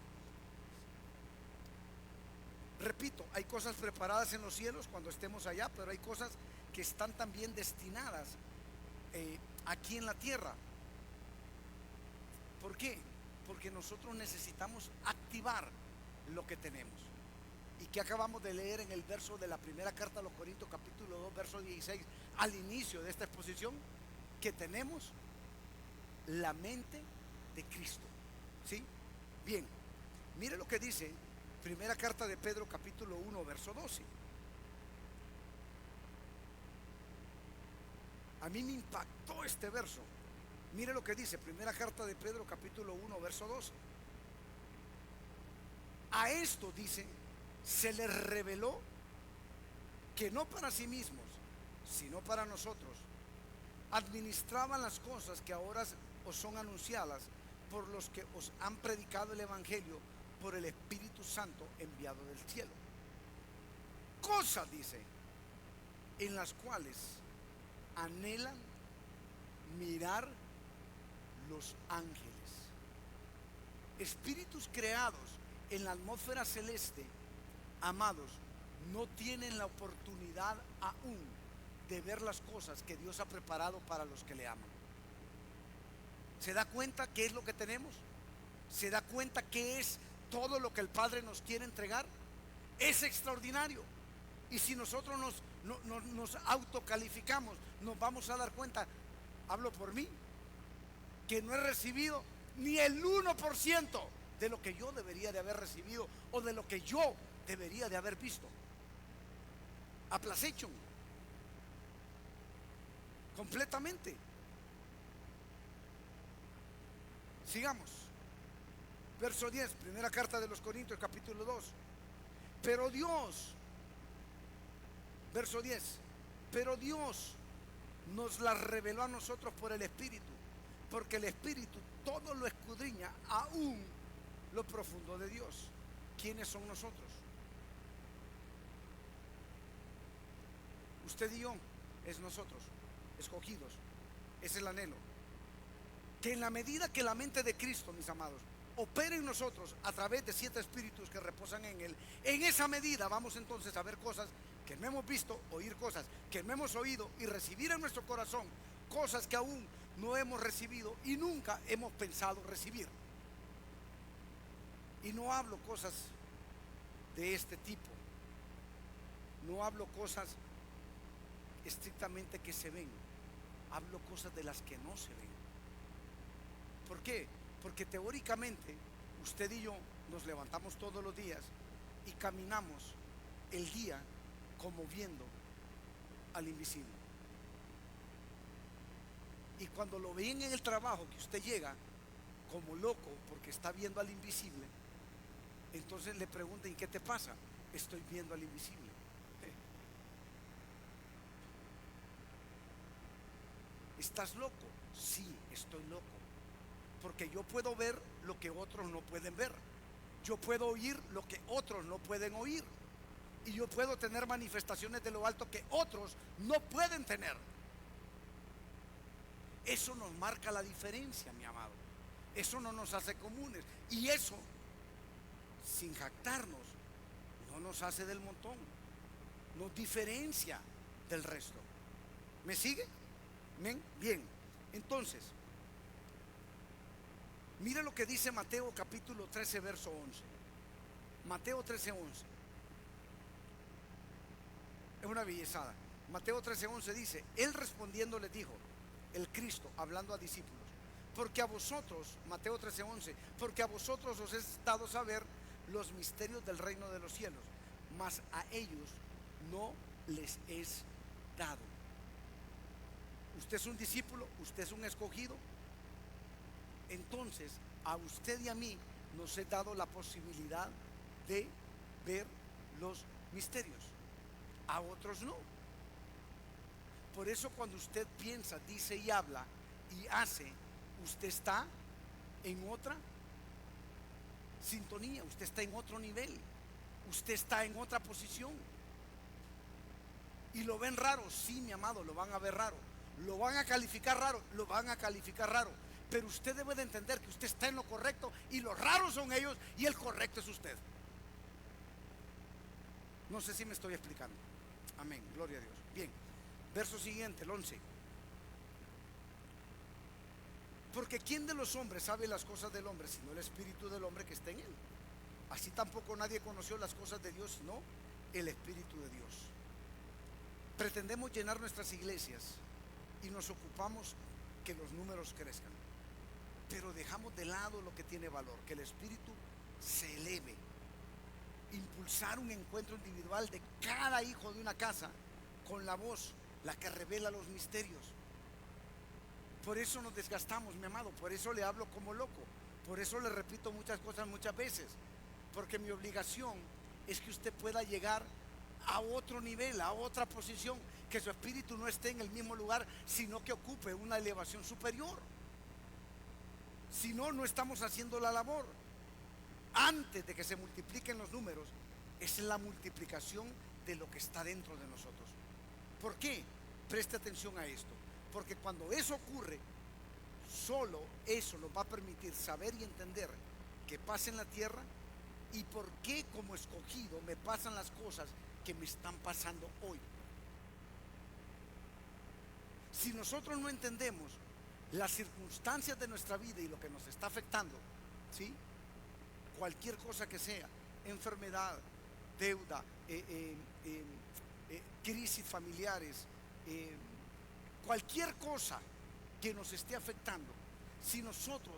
repito, hay cosas preparadas en los cielos cuando estemos allá, pero hay cosas que están también destinadas aquí en la tierra. ¿Por qué? Porque nosotros necesitamos activar lo que tenemos. ¿Y que acabamos de leer en el verso de la primera carta a los Corintios, capítulo 2, verso 16, al inicio de esta exposición? Que tenemos la mente de Cristo, ¿sí? Bien, mire lo que dice primera carta de Pedro, capítulo 1, verso 12. A mí me impactó este verso. Mire lo que dice primera carta de Pedro, capítulo 1, verso 12. A esto dice, se les reveló que no para sí mismos, sino para nosotros, administraban las cosas que ahora os son anunciadas por los que os han predicado el Evangelio por el Espíritu Santo enviado del cielo. Cosas, dice, en las cuales anhelan mirar los ángeles. Espíritus creados en la atmósfera celeste, amados, no tienen la oportunidad aún de ver las cosas que Dios ha preparado para los que le aman. ¿Se da cuenta qué es lo que tenemos? ¿Se da cuenta qué es todo lo que el Padre nos quiere entregar? Es extraordinario. Y si nosotros nos autocalificamos, nos vamos a dar cuenta, hablo por mí, que no he recibido ni el 1% de lo que yo debería de haber recibido o de lo que yo debería de haber visto. Aplacecho completamente. Sigamos. Verso 10, primera carta de los Corintios, capítulo 2. Pero Dios, verso 10, pero Dios nos la reveló a nosotros por el Espíritu, porque el Espíritu todo lo escudriña, aún lo profundo de Dios. ¿Quiénes son nosotros? Usted y yo es nosotros, escogidos. Es el anhelo. Que en la medida que la mente de Cristo, mis amados, opere en nosotros a través de 7 espíritus que reposan en Él, en esa medida vamos entonces a ver cosas que no hemos visto, oír cosas que no hemos oído y recibir en nuestro corazón cosas que aún no hemos recibido y nunca hemos pensado recibir. Y no hablo cosas de este tipo, no hablo cosas estrictamente que se ven, hablo cosas de las que no se ven. ¿Por qué? Porque teóricamente usted y yo nos levantamos todos los días y caminamos el día como viendo al invisible. Y cuando lo ven en el trabajo, que usted llega como loco porque está viendo al invisible, entonces le preguntan: ¿y qué te pasa? Estoy viendo al invisible. ¿Estás loco? Sí, estoy loco. Porque yo puedo ver lo que otros no pueden ver. Yo puedo oír lo que otros no pueden oír. Y yo puedo tener manifestaciones de lo alto que otros no pueden tener. Eso nos marca la diferencia, mi amado. Eso no nos hace comunes. Y eso, sin jactarnos, no nos hace del montón. Nos diferencia del resto. ¿Me sigue? Bien. Entonces, mire lo que dice Mateo capítulo 13, verso 11. Mateo 13, 11. Es una bellezada. Mateo 13, 11 dice: Él respondiendo les dijo, el Cristo hablando a discípulos, porque a vosotros, Mateo 13, 11, porque a vosotros os es dado saber los misterios del reino de los cielos, mas a ellos no les es dado. Usted es un discípulo, usted es un escogido. Entonces a usted y a mí nos es dado la posibilidad de ver los misterios. A otros no. Por eso cuando usted piensa, dice y habla y hace, usted está en otra sintonía, usted está en otro nivel, usted está en otra posición. Y lo ven raro, sí, mi amado, lo van a ver raro. Lo van a calificar raro, lo van a calificar raro. Pero usted debe de entender que usted está en lo correcto y los raros son ellos y el correcto es usted. No sé si me estoy explicando. Amén, gloria a Dios. Bien, verso siguiente, el 11. Porque ¿quién de los hombres sabe las cosas del hombre sino el espíritu del hombre que está en él? Así tampoco nadie conoció las cosas de Dios sino el espíritu de Dios. Pretendemos llenar nuestras iglesias y nos ocupamos que los números crezcan, pero dejamos de lado lo que tiene valor, que el espíritu se eleve. Impulsar un encuentro individual de cada hijo de una casa con la voz, la que revela los misterios. Por eso nos desgastamos, mi amado, por eso le hablo como loco, por eso le repito muchas cosas muchas veces, porque mi obligación es que usted pueda llegar a otro nivel, a otra posición, que su espíritu no esté en el mismo lugar, sino que ocupe una elevación superior. Si no, no estamos haciendo la labor. Antes de que se multipliquen los números, es la multiplicación de lo que está dentro de nosotros. ¿Por qué? Preste atención a esto. Porque cuando eso ocurre, solo eso nos va a permitir saber y entender qué pasa en la tierra y por qué como escogido me pasan las cosas que me están pasando hoy. Si nosotros no entendemos las circunstancias de nuestra vida y lo que nos está afectando, ¿sí? Cualquier cosa que sea, enfermedad, deuda, crisis familiares, cualquier cosa que nos esté afectando, si nosotros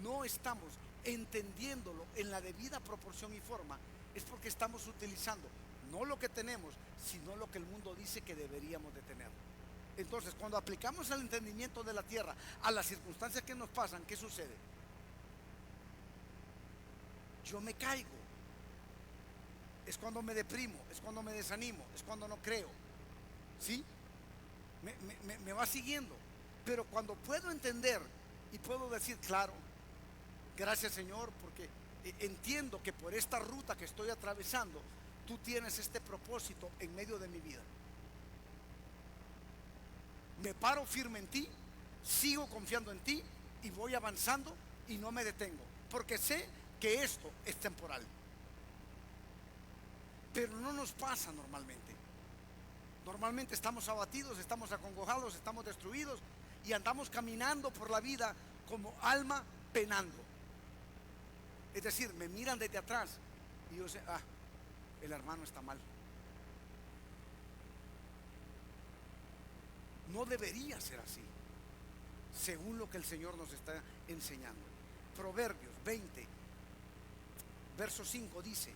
no estamos entendiéndolo en la debida proporción y forma, es porque estamos utilizando no lo que tenemos, sino lo que el mundo dice que deberíamos de tener. Entonces, cuando aplicamos el entendimiento de la tierra a las circunstancias que nos pasan, ¿qué sucede? Yo me caigo. Es cuando me deprimo, es cuando me desanimo, es cuando no creo. ¿Sí? Me va siguiendo. Pero cuando puedo entender y puedo decir, claro, gracias Señor, porque entiendo que por esta ruta que estoy atravesando, tú tienes este propósito en medio de mi vida. Me paro firme en ti, sigo confiando en ti y voy avanzando y no me detengo, porque sé que esto es temporal. Pero no nos pasa normalmente. Normalmente estamos abatidos, estamos acongojados, estamos destruidos y andamos caminando por la vida como alma penando. Es decir, me miran desde atrás y yo sé, el hermano está mal. No debería ser así, según lo que el Señor nos está enseñando. Proverbios 20, verso 5 dice,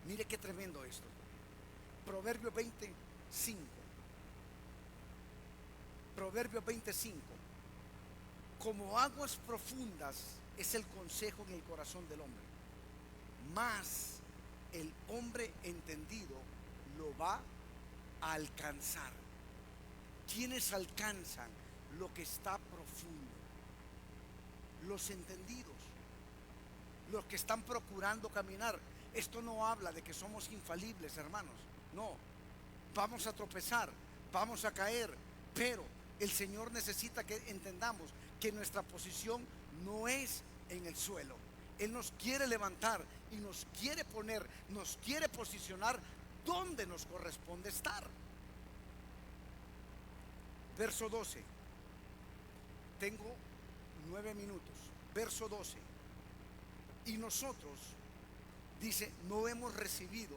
mire qué tremendo esto. Proverbios 25. Proverbios 25. como aguas profundas es el consejo en el corazón del hombre, mas el hombre entendido lo va a alcanzar. ¿Quiénes alcanzan lo que está profundo? Los entendidos, los que están procurando caminar. Esto no habla de que somos infalibles, hermanos. No, vamos a tropezar, vamos a caer, pero el Señor necesita que entendamos que nuestra posición no es en el suelo. Él nos quiere levantar y nos quiere poner, nos quiere posicionar donde nos corresponde estar. Verso 12. Tengo 9 minutos. Verso 12. Y nosotros, dice, no hemos recibido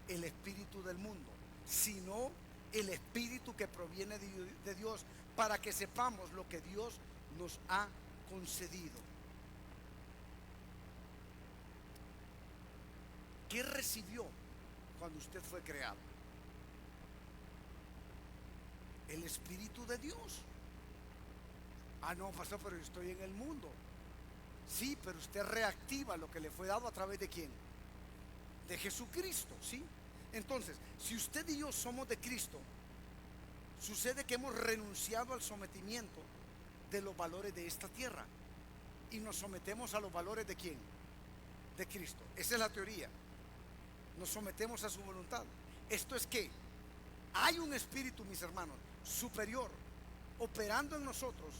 el espíritu del mundo, sino el espíritu que proviene de Dios, para que sepamos lo que Dios nos ha concedido. ¿Qué recibió cuando usted fue creado? El espíritu de Dios. Ah, no, pastor, pero yo estoy en el mundo. Sí, pero usted reactiva lo que le fue dado a través de ¿quién? De Jesucristo, ¿sí? Entonces, si usted y yo somos de Cristo, sucede que hemos renunciado al sometimiento de los valores de esta tierra y nos sometemos a los valores de ¿quién? De Cristo. Esa es la teoría. Nos sometemos a su voluntad. Esto es que hay un espíritu, mis hermanos, superior, operando en nosotros,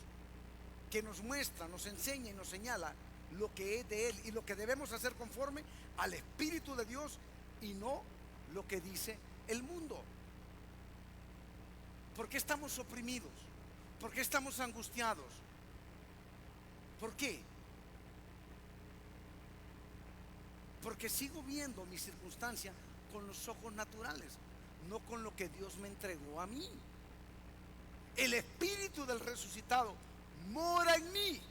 que nos muestra, nos enseña y nos señala lo que es de Él y lo que debemos hacer conforme al Espíritu de Dios y no lo que dice el mundo. ¿Por qué estamos oprimidos? ¿Por qué estamos angustiados? ¿Por qué? Porque sigo viendo mi circunstancia con los ojos naturales, no con lo que Dios me entregó a mí. El Espíritu del resucitado mora en mí.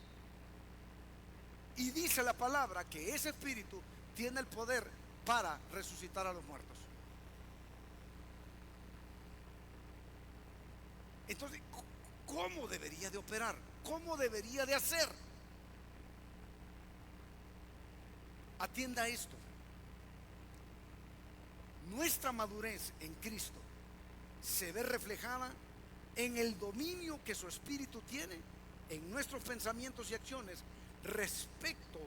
Y dice la palabra que ese Espíritu tiene el poder para resucitar a los muertos. Entonces, ¿cómo debería de operar? ¿Cómo debería de hacer? Atienda esto. Nuestra madurez en Cristo se ve reflejada en el dominio que su Espíritu tiene en nuestros pensamientos y acciones respecto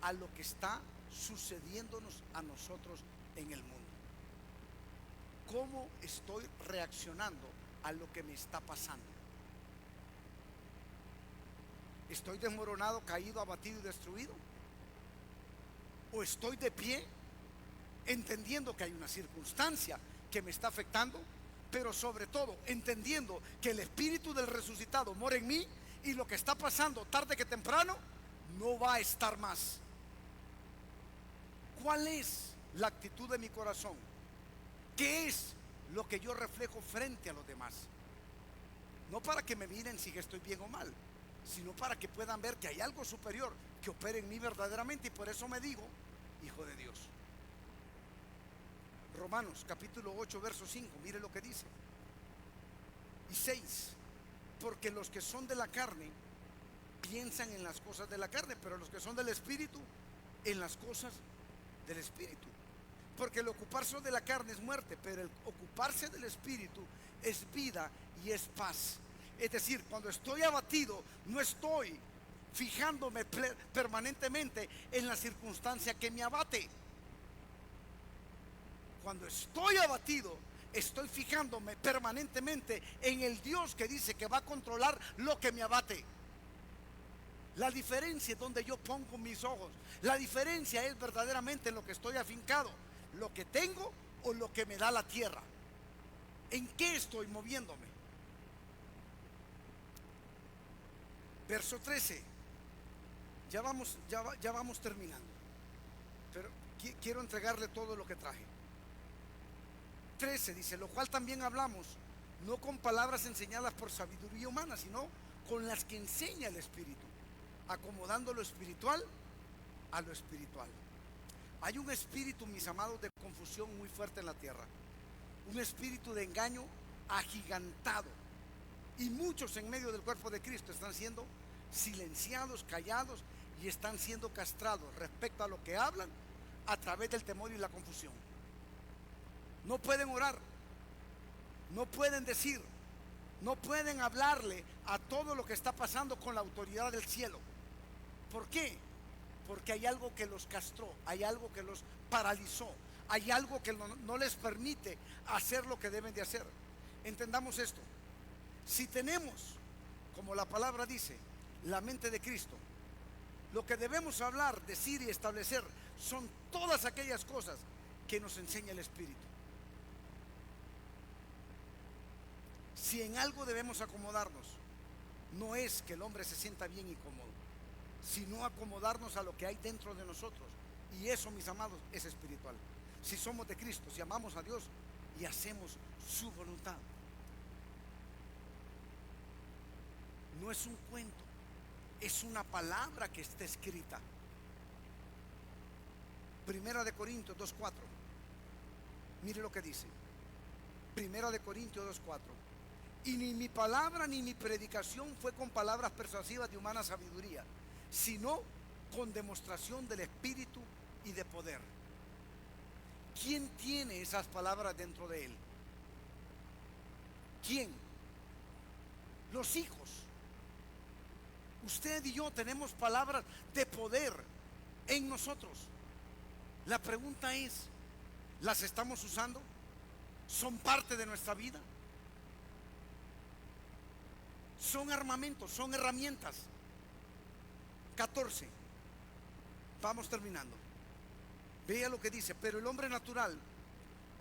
a lo que está sucediéndonos a nosotros en el mundo. ¿Cómo estoy reaccionando a lo que me está pasando? ¿Estoy desmoronado, caído, abatido y destruido? ¿O estoy de pie, entendiendo que hay una circunstancia que me está afectando, pero sobre todo entendiendo que el Espíritu del resucitado mora en mí y lo que está pasando tarde que temprano no va a estar más? ¿Cuál es la actitud de mi corazón? ¿Qué es lo que yo reflejo frente a los demás? No para que me miren si estoy bien o mal, sino para que puedan ver que hay algo superior que opera en mí verdaderamente, y por eso me digo hijo de Dios. Romanos capítulo 8 verso 5, mire lo que dice y 6: porque los que son de la carne piensan en las cosas de la carne, pero los que son del Espíritu en las cosas del Espíritu. Porque el ocuparse de la carne es muerte, pero el ocuparse del Espíritu es vida y es paz. Es decir, cuando estoy abatido, no estoy fijándome permanentemente en la circunstancia que me abate. Cuando estoy abatido, estoy fijándome permanentemente en el Dios que dice que va a controlar lo que me abate. La diferencia es donde yo pongo mis ojos. La diferencia es verdaderamente en lo que estoy afincado, lo que tengo o lo que me da la tierra. ¿En qué estoy moviéndome? Verso 13. Ya vamos terminando, pero quiero entregarle todo lo que traje. 13 dice: lo cual también hablamos, no con palabras enseñadas por sabiduría humana, sino con las que enseña el Espíritu, acomodando lo espiritual a lo espiritual. Hay un espíritu, mis amados, de confusión muy fuerte en la tierra, un espíritu de engaño agigantado, y muchos en medio del cuerpo de Cristo están siendo silenciados, callados, y están siendo castrados respecto a lo que hablan a través del temor y la confusión. No pueden orar, no pueden decir, no pueden hablarle a todo lo que está pasando con la autoridad del cielo. ¿Por qué? Porque hay algo que los castró, hay algo que los paralizó, hay algo que no les permite hacer lo que deben de hacer. Entendamos esto: si tenemos, como la palabra dice, la mente de Cristo, lo que debemos hablar, decir y establecer son todas aquellas cosas que nos enseña el Espíritu. Si en algo debemos acomodarnos, no es que el hombre se sienta bien y cómodo, sino acomodarnos a lo que hay dentro de nosotros. Y eso, mis amados, es espiritual. Si somos de Cristo, si amamos a Dios y hacemos su voluntad. No es un cuento, es una palabra que está escrita. Primera de Corintios 2:4. Mire lo que dice. Primera de Corintios 2:4. Y ni mi palabra ni mi predicación fue con palabras persuasivas de humana sabiduría, sino con demostración del Espíritu y de poder. ¿Quién tiene esas palabras dentro de él? ¿Quién? Los hijos. Usted y yo tenemos palabras de poder en nosotros. La pregunta es, ¿las estamos usando? ¿Son parte de nuestra vida? Son armamentos, son herramientas. 14. Vamos terminando. Vea lo que dice: pero el hombre natural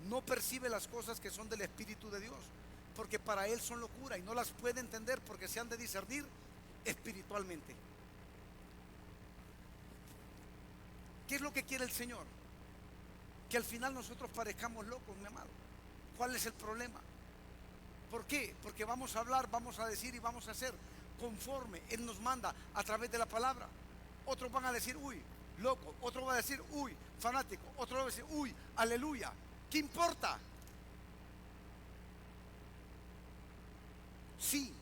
no percibe las cosas que son del Espíritu de Dios, porque para él son locura y no las puede entender, porque se han de discernir espiritualmente. ¿Qué es lo que quiere el Señor? Que al final nosotros parezcamos locos, mi amado. ¿Cuál es el problema? ¿Por qué? Porque vamos a hablar, vamos a decir y vamos a hacer conforme Él nos manda a través de la palabra. Otros van a decir, uy, loco. Otro va a decir, uy, fanático. Otro va a decir, uy, aleluya. ¿Qué importa? Sí,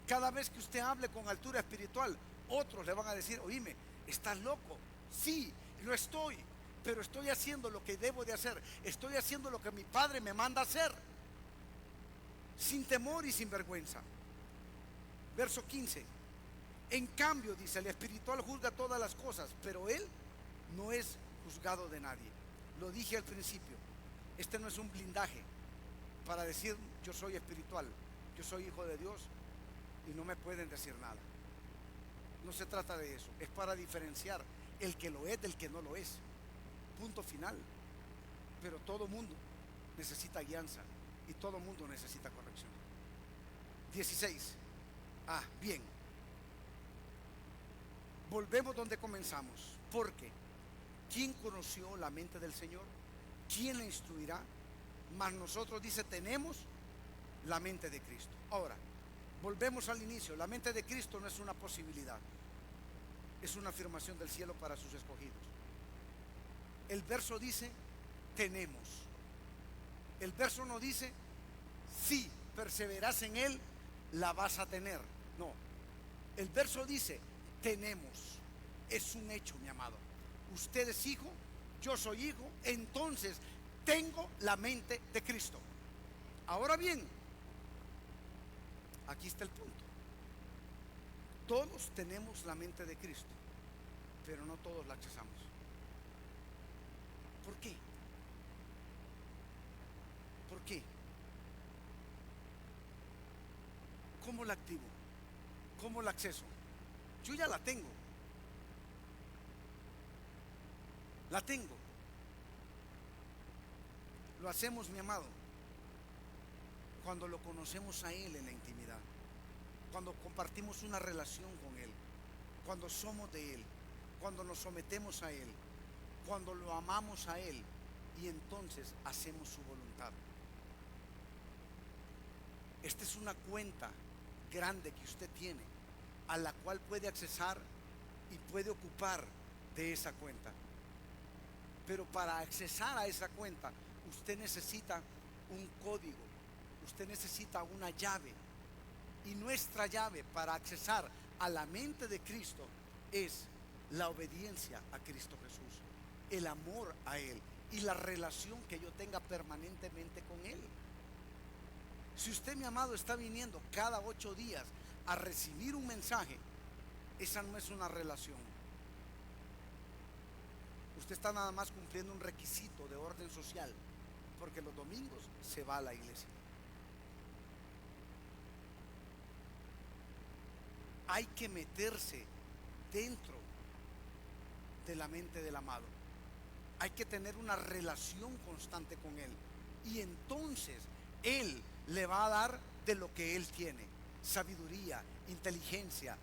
cada vez que usted hable con altura espiritual, otros le van a decir, oíme, estás loco. Sí, lo estoy, pero estoy haciendo lo que debo de hacer. Estoy haciendo lo que mi Padre me manda hacer, sin temor y sin vergüenza. Verso 15. En cambio, dice, el espiritual juzga todas las cosas, pero él no es juzgado de nadie. Lo dije al principio, este no es un blindaje para decir yo soy espiritual, yo soy hijo de Dios y no me pueden decir nada. No se trata de eso, es para diferenciar el que lo es del que no lo es. Punto final. Pero todo mundo necesita guianza y todo mundo necesita corrección. 16. Bien. Volvemos donde comenzamos. Porque ¿quién conoció la mente del Señor? ¿Quién le instruirá? Mas nosotros, dice, tenemos la mente de Cristo. Ahora, volvemos al inicio. La mente de Cristo no es una posibilidad, es una afirmación del cielo para sus escogidos. El verso dice, tenemos. El verso no dice, si perseveras en Él, la vas a tener. No. El verso dice, tenemos. Es un hecho, mi amado. Usted es hijo, yo soy hijo, entonces tengo la mente de Cristo. Ahora bien, aquí está el punto. Todos tenemos la mente de Cristo, pero no todos la accesamos. ¿Por qué? ¿Por qué? ¿Cómo la activo? ¿Cómo la acceso? Yo ya la tengo. La tengo. Lo hacemos, mi amado, cuando lo conocemos a Él en la intimidad, cuando compartimos una relación con Él, cuando somos de Él, cuando nos sometemos a Él, cuando lo amamos a Él y entonces hacemos su voluntad. Esta es una cuenta grande que usted tiene, a la cual puede accesar y puede ocupar de esa cuenta. Pero para accesar a esa cuenta, usted necesita un código, usted necesita una llave. Y nuestra llave para accesar a la mente de Cristo es la obediencia a Cristo Jesús, el amor a Él y la relación que yo tenga permanentemente con Él. Si usted, mi amado, está viniendo cada 8 días a recibir un mensaje, esa no es una relación. Usted está nada más cumpliendo un requisito de orden social, porque los domingos se va a la iglesia. Hay que meterse dentro de la mente del amado. Hay que tener una relación constante con Él. Y entonces Él le va a dar de lo que Él tiene: sabiduría, inteligencia,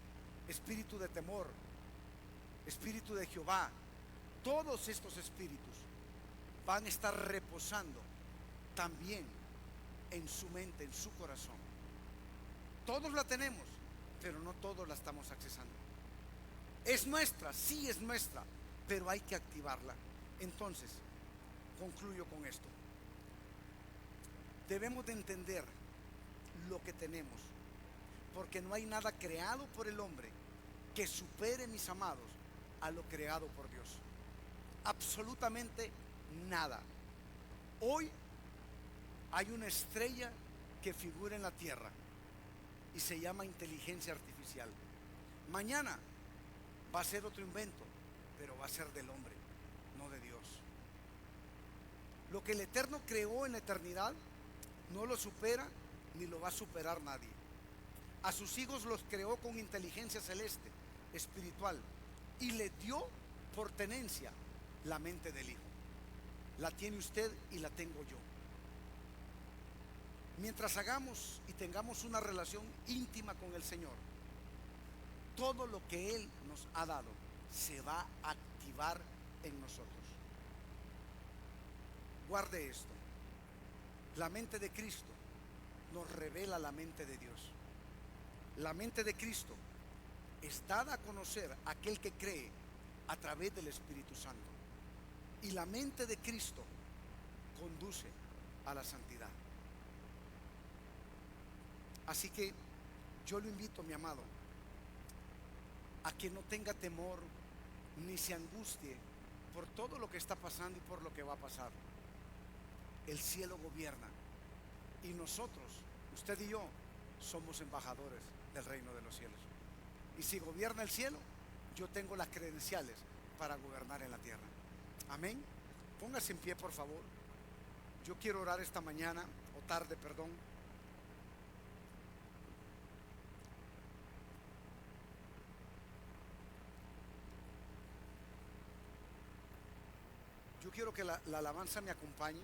espíritu de temor, espíritu de Jehová. Todos estos espíritus van a estar reposando también en su mente, en su corazón. Todos la tenemos, pero no todos la estamos accesando. Es nuestra, sí es nuestra, pero hay que activarla. Entonces, concluyo con esto. Debemos de entender lo que tenemos, porque no hay nada creado por el hombre que supere, mis amados, a lo creado por Dios. Absolutamente nada. Hoy hay una estrella que figura en la tierra y se llama inteligencia artificial. Mañana va a ser otro invento, pero va a ser del hombre, no de Dios. Lo que el Eterno creó en la eternidad no lo supera ni lo va a superar nadie. A sus hijos los creó con inteligencia celeste, espiritual, y le dio por tenencia la mente del Hijo. La tiene usted y la tengo yo. Mientras hagamos y tengamos una relación íntima con el Señor, todo lo que Él nos ha dado se va a activar en nosotros. Guarde esto: la mente de Cristo nos revela la mente de Dios. La mente de Cristo es dada a conocer a aquel que cree a través del Espíritu Santo. Y la mente de Cristo conduce a la santidad. Así que yo lo invito, mi amado, a que no tenga temor ni se angustie por todo lo que está pasando y por lo que va a pasar. El cielo gobierna y nosotros, usted y yo, somos embajadores del reino de los cielos. Y si gobierna el cielo, yo tengo las credenciales para gobernar en la tierra. Amén. Póngase en pie, por favor. Yo quiero orar esta mañana, o tarde, perdón. Yo quiero que la alabanza me acompañe.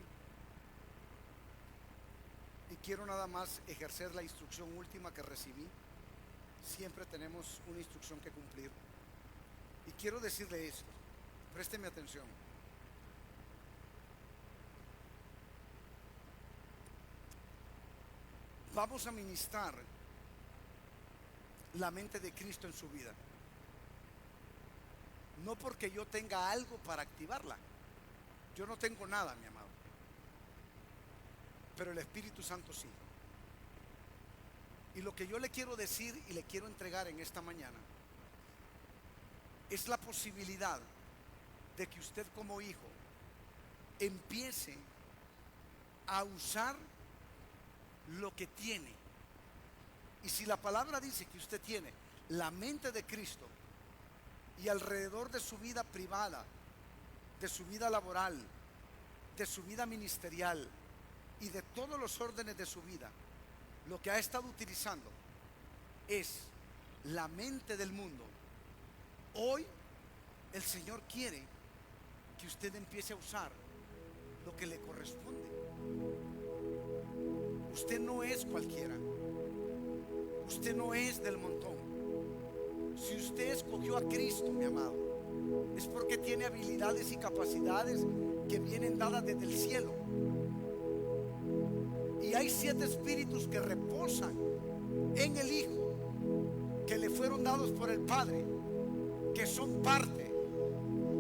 Y quiero nada más ejercer la instrucción última que recibí. Siempre tenemos una instrucción que cumplir. Y quiero decirle esto. Présteme atención. Vamos a ministrar la mente de Cristo en su vida. No porque yo tenga algo para activarla. Yo no tengo nada, mi amado. Pero el Espíritu Santo sí. Y lo que yo le quiero decir y le quiero entregar en esta mañana es la posibilidad de que usted como hijo empiece a usar lo que tiene. Y si la palabra dice que usted tiene la mente de Cristo y alrededor de su vida privada, de su vida laboral, de su vida ministerial y de todos los órdenes de su vida, lo que ha estado utilizando es la mente del mundo, hoy el Señor quiere que usted empiece a usar lo que le corresponde. Usted no es cualquiera. Usted no es del montón. Si usted escogió a Cristo, mi amado, es porque tiene habilidades y capacidades que vienen dadas desde el cielo. Y hay 7 espíritus que reposan en el Hijo, que le fueron dados por el Padre, que son parte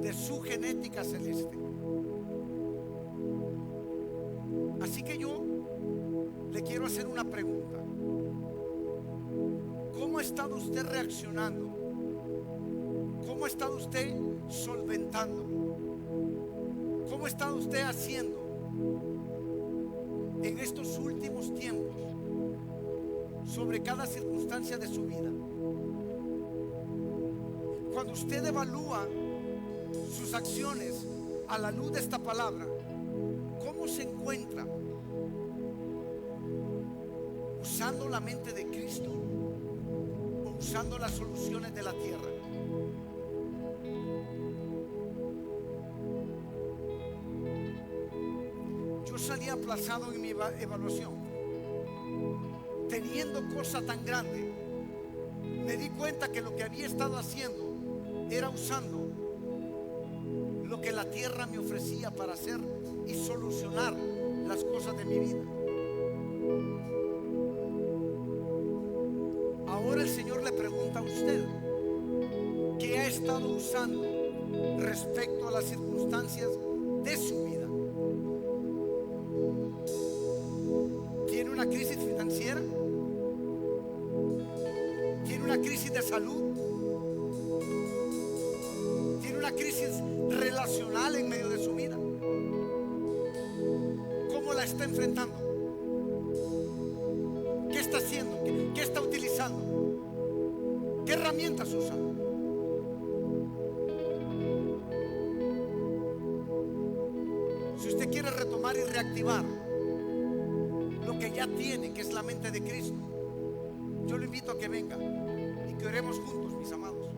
de su genética celeste. Así que yo le quiero hacer una pregunta. ¿Cómo ha estado usted reaccionando? ¿Cómo ha estado usted solventando? ¿Cómo ha estado usted haciendo en estos últimos tiempos sobre cada circunstancia de su vida? Cuando usted evalúa sus acciones a la luz de esta palabra, ¿cómo se encuentra? ¿Usando la mente de Cristo o usando las soluciones de la tierra? Yo salí aplazado en mi evaluación, teniendo cosa tan grande. Me di cuenta que lo que había estado haciendo era usando lo que la tierra me ofrecía para hacer y solucionar las cosas de mi vida. Ahora el Señor le pregunta a usted, ¿qué ha estado usando respecto a las circunstancias de su vida? ¿Tiene una crisis financiera? ¿Tiene una crisis de salud? ¿Tiene una crisis relacional en medio de su vida? ¿Cómo la está enfrentando? ¿Qué está haciendo? ¿Qué está utilizando? ¿Qué herramientas usa? Si usted quiere retomar y reactivar lo que ya tiene, que es la mente de Cristo, yo lo invito a que venga y que oremos juntos, mis amados.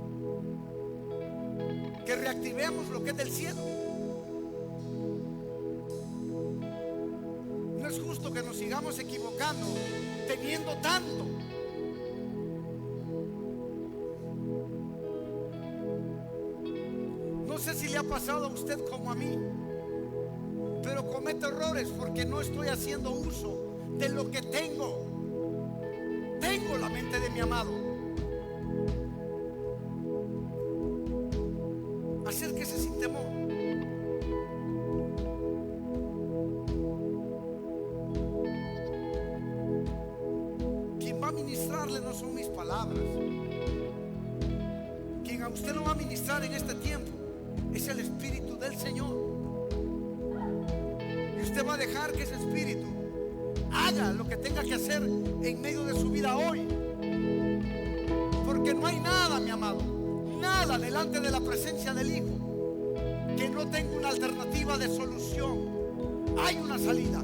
Que reactivemos lo que es del cielo. No es justo que nos sigamos equivocando teniendo tanto. No sé si le ha pasado a usted como a mí, pero cometo errores porque no estoy haciendo uso de lo que tengo. Tengo la mente de mi amado. Acérquese sin temor. Quien va a ministrarle no son mis palabras. Quien a usted lo va a ministrar en este tiempo es el Espíritu del Señor. Y usted va a dejar que ese Espíritu haga lo que tenga que hacer en medio de su vida hoy. Porque no hay nada, mi amado, nada delante de la presencia del Hijo que no tenga una alternativa de solución. Hay una salida.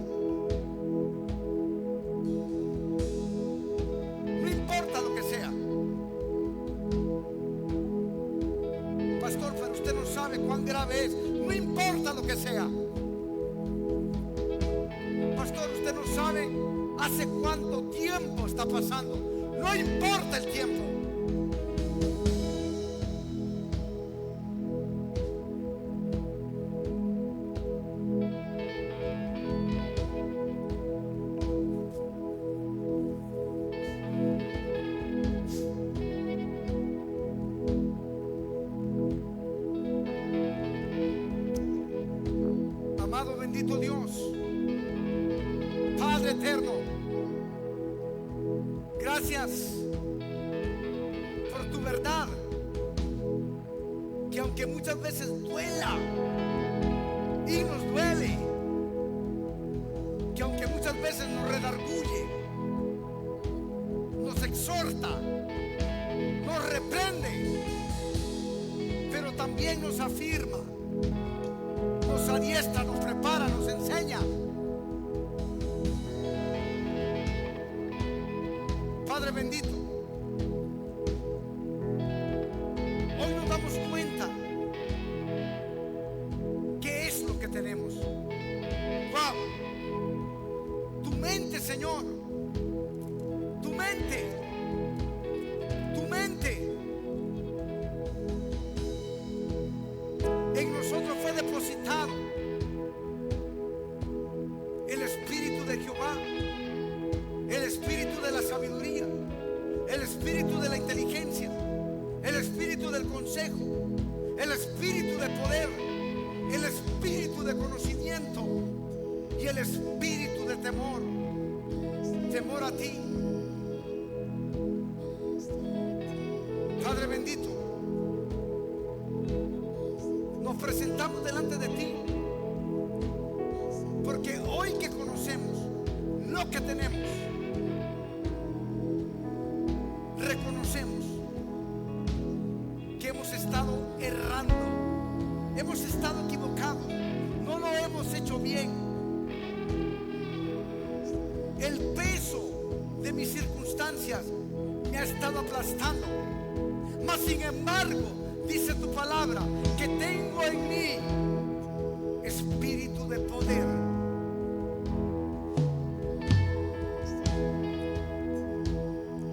No importa lo que sea. Pastor, pero usted no sabe cuán grave es. No importa lo que sea. Pastor, usted no sabe hace cuánto tiempo está pasando. No importa el tiempo. Amado bendito Dios, Padre eterno, gracias por tu verdad, que aunque muchas veces duela y nos duele, que aunque muchas veces nos redarguye, nos exhorta, nos reprende, pero también nos afirma, nos adiestra, nos prepara, nos enseña. Padre bendito, hoy nos damos cuenta qué es lo que tenemos. Wow, tu mente, Señor, tu mente, tu mente en nosotros fue depositado el Espíritu de Jehová, el Espíritu de la sabiduría, el Espíritu de la inteligencia, el Espíritu del consejo, el Espíritu de poder, el Espíritu de conocimiento y el Espíritu de temor. Temor a ti. bendito, nos presentamos delante de ti, porque hoy que conocemos lo que tenemos, reconocemos que hemos estado errando, hemos estado equivocados, no lo hemos hecho bien. El peso de mis circunstancias me ha estado aplastando, mas sin embargo dice tu palabra que tengo en mí espíritu de poder.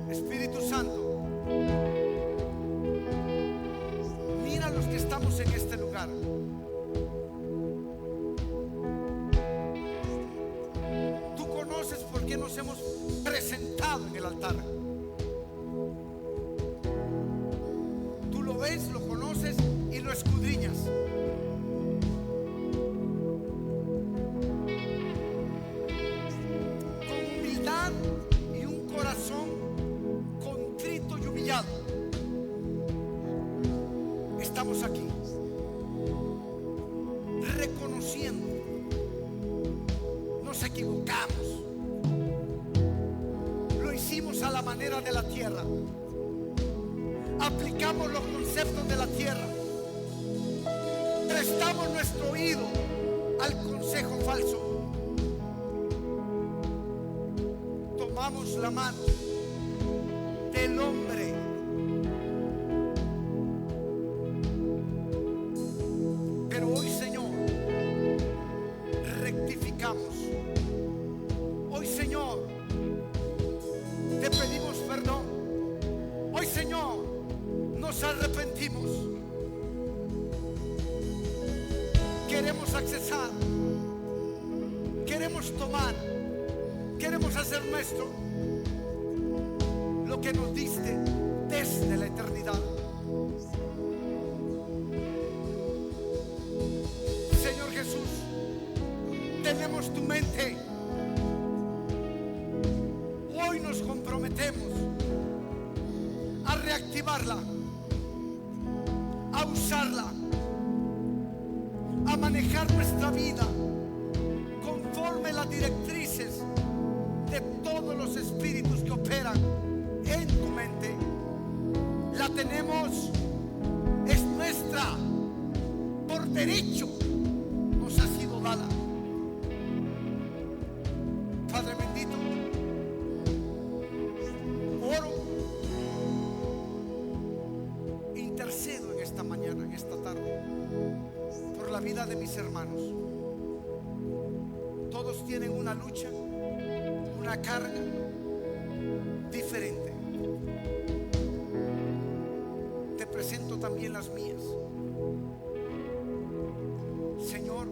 Espíritu Santo, mira a los que estamos en este lugar. Tú conoces por qué nos hemos presentado en el altar. Tú lo ves, lo conoces y lo escudriñas. Con humildad y un corazón contrito y humillado, estamos aquí, reconociendo, nos equivocamos, lo hicimos a la manera de la tierra, aplicamos los conceptos de la tierra, prestamos nuestro oído al consejo falso, tomamos la mano del hombre. Pero hoy, Señor, rectificamos. Hoy, Señor, te pedimos perdón. Hoy, Señor, nos arrepentimos. Queremos accesar, queremos tomar, queremos hacer nuestro lo que nos diste desde la eternidad. Señor Jesús, tenemos tu mente. Hoy nos comprometemos a reactivarla, a usarla, a manejar nuestra vida conforme las directrices de todos los espíritus que operan en tu mente. La tenemos, es nuestra, por derecho nos ha sido dada. Padre bendito, oro, intercedo en esta mañana, en esta tarde, por la vida de mis hermanos. Todos tienen una lucha, una carga diferente. Te presento también las mías. Señor,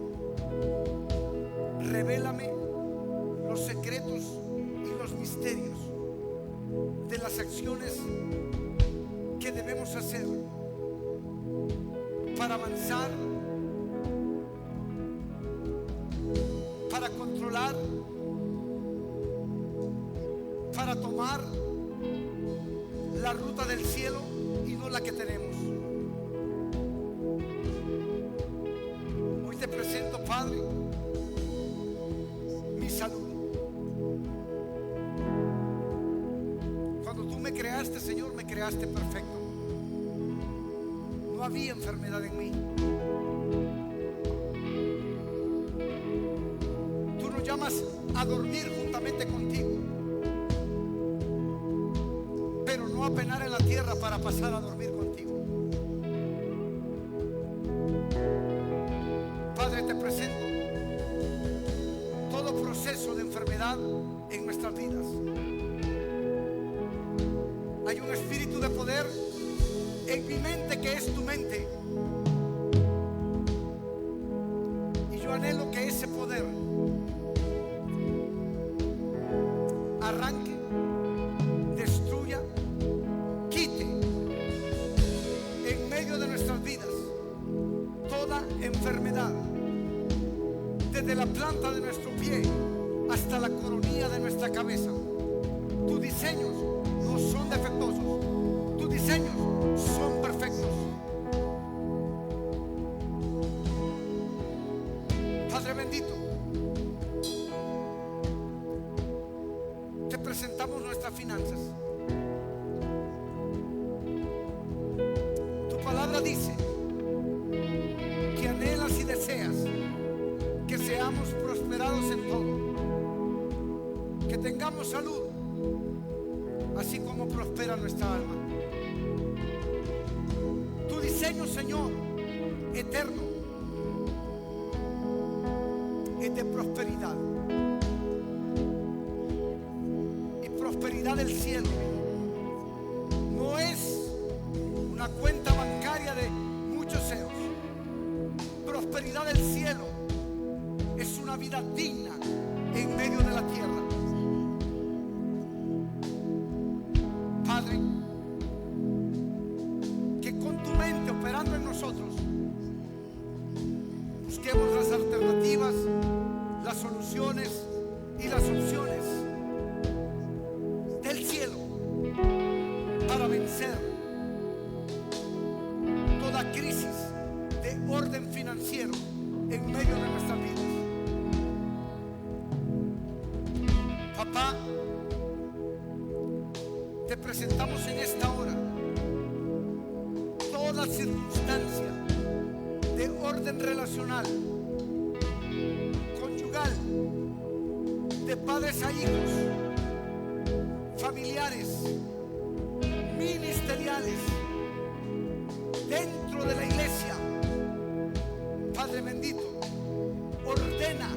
revélame los secretos y los misterios de las acciones que debemos hacer para avanzar, para controlar, para tomar la ruta del cielo y no la que tenemos. Hoy te presento, Padre, mi salud. Cuando tú me creaste, Señor, me creaste perfecto. No había enfermedad en mí. Tú nos llamas a dormir juntamente contigo, pero no a penar en la tierra para pasar a dormir contigo. Padre, te presento todo proceso de enfermedad en nuestras vidas. Hay un espíritu de poder en mi mente que es tu mente, y yo anhelo que ese poder arranque, destruya, quite en medio de nuestras vidas toda enfermedad, desde la planta de nuestro pie hasta la coronilla de nuestra cabeza. Tus diseños no son defectuosos, tus diseños son perfectos. Padre bendito, te presentamos nuestras finanzas. Tu palabra dice que anhelas y deseas que seamos prosperados en todo, que tengamos salud, así como prospera nuestra alma. Tu diseño, Señor, eterno, es de prosperidad, y prosperidad del cielo. No es una cuenta bancaria de muchos ceros. Prosperidad del cielo es una vida digna en medio de la tierra. Padre, que con tu mente operando en nosotros busquemos las alternativas, las soluciones y las opciones del cielo para vencer toda crisis de orden financiero en medio de nuestras vidas. Papá, te presentamos en esta hora toda circunstancia de orden relacional, conyugal, de padres a hijos, familiares, ministeriales, dentro de la iglesia. Padre bendito, ordena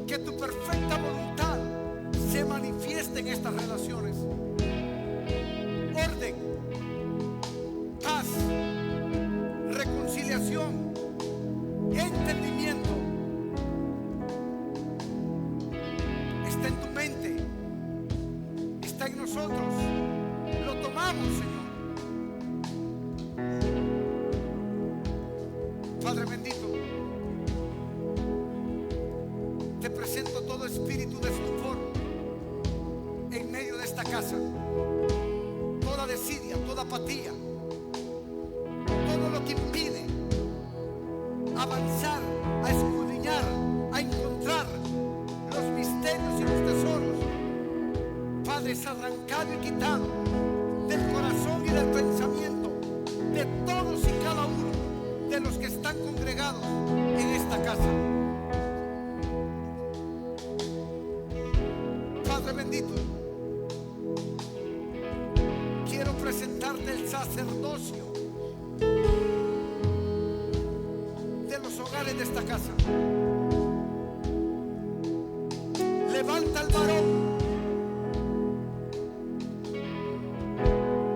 que tu perfecta voluntad se manifieste en estas relaciones. Orden, paz, reconciliación, entendimiento. Está en tu mente, está en nosotros. Lo tomamos, Señor. Padre bendito, te presento todo espíritu de estupor en medio de esta casa, toda desidia, toda apatía, todo lo que impide avanzar, a escudriñar, a encontrar los misterios y los tesoros. Padre, es arrancado y quitado del corazón y del pensamiento de todos y cada uno de los que están congregados en esta casa. Padre bendito, quiero presentarte el sacerdocio de los hogares de esta casa. Levanta al varón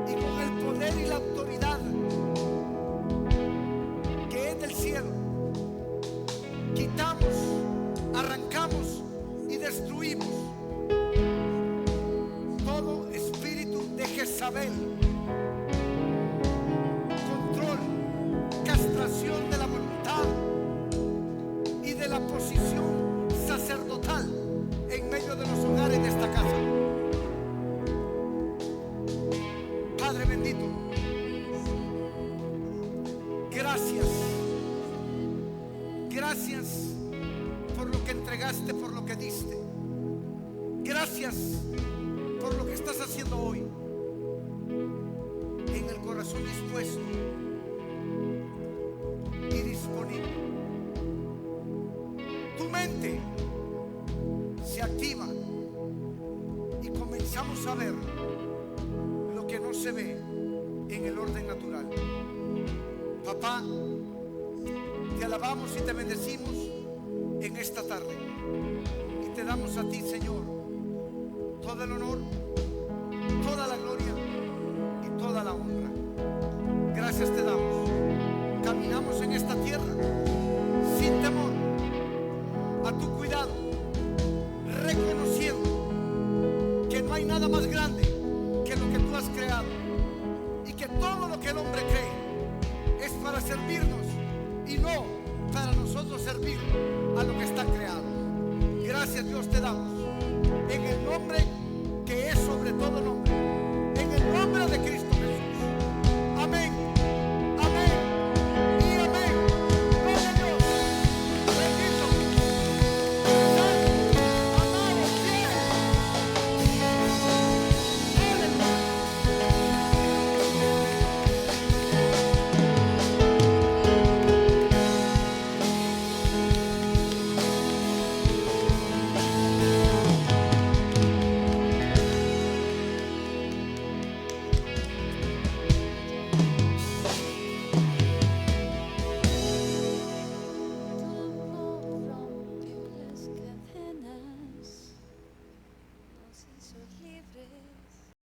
y con el poder y la autoridad que es del cielo, quitamos, arrancamos y destruimos todo espíritu de Jezabel, control, castración de la voluntad y de la posición sacerdotal en medio de los hogares de esta casa. Padre bendito, gracias, gracias por lo que entregaste, por lo que diste. Gracias por lo que estás haciendo hoy en el corazón dispuesto y disponible. Tu mente se activa y comenzamos a ver lo que no se ve en el orden natural. Papá, te alabamos y te bendecimos en esta tarde y te damos a ti, Señor, todo el honor, toda la gloria y toda la honra. Gracias te damos. Caminamos en esta tierra sin temor, a tu cuidado, reconociendo que no hay nada más grande que lo que tú has creado y que todo lo que el hombre cree es para servirnos y no para nosotros servir a lo que está creado. Gracias, Dios, te damos en el nombre que es sobre todo nombre, en el nombre de Cristo.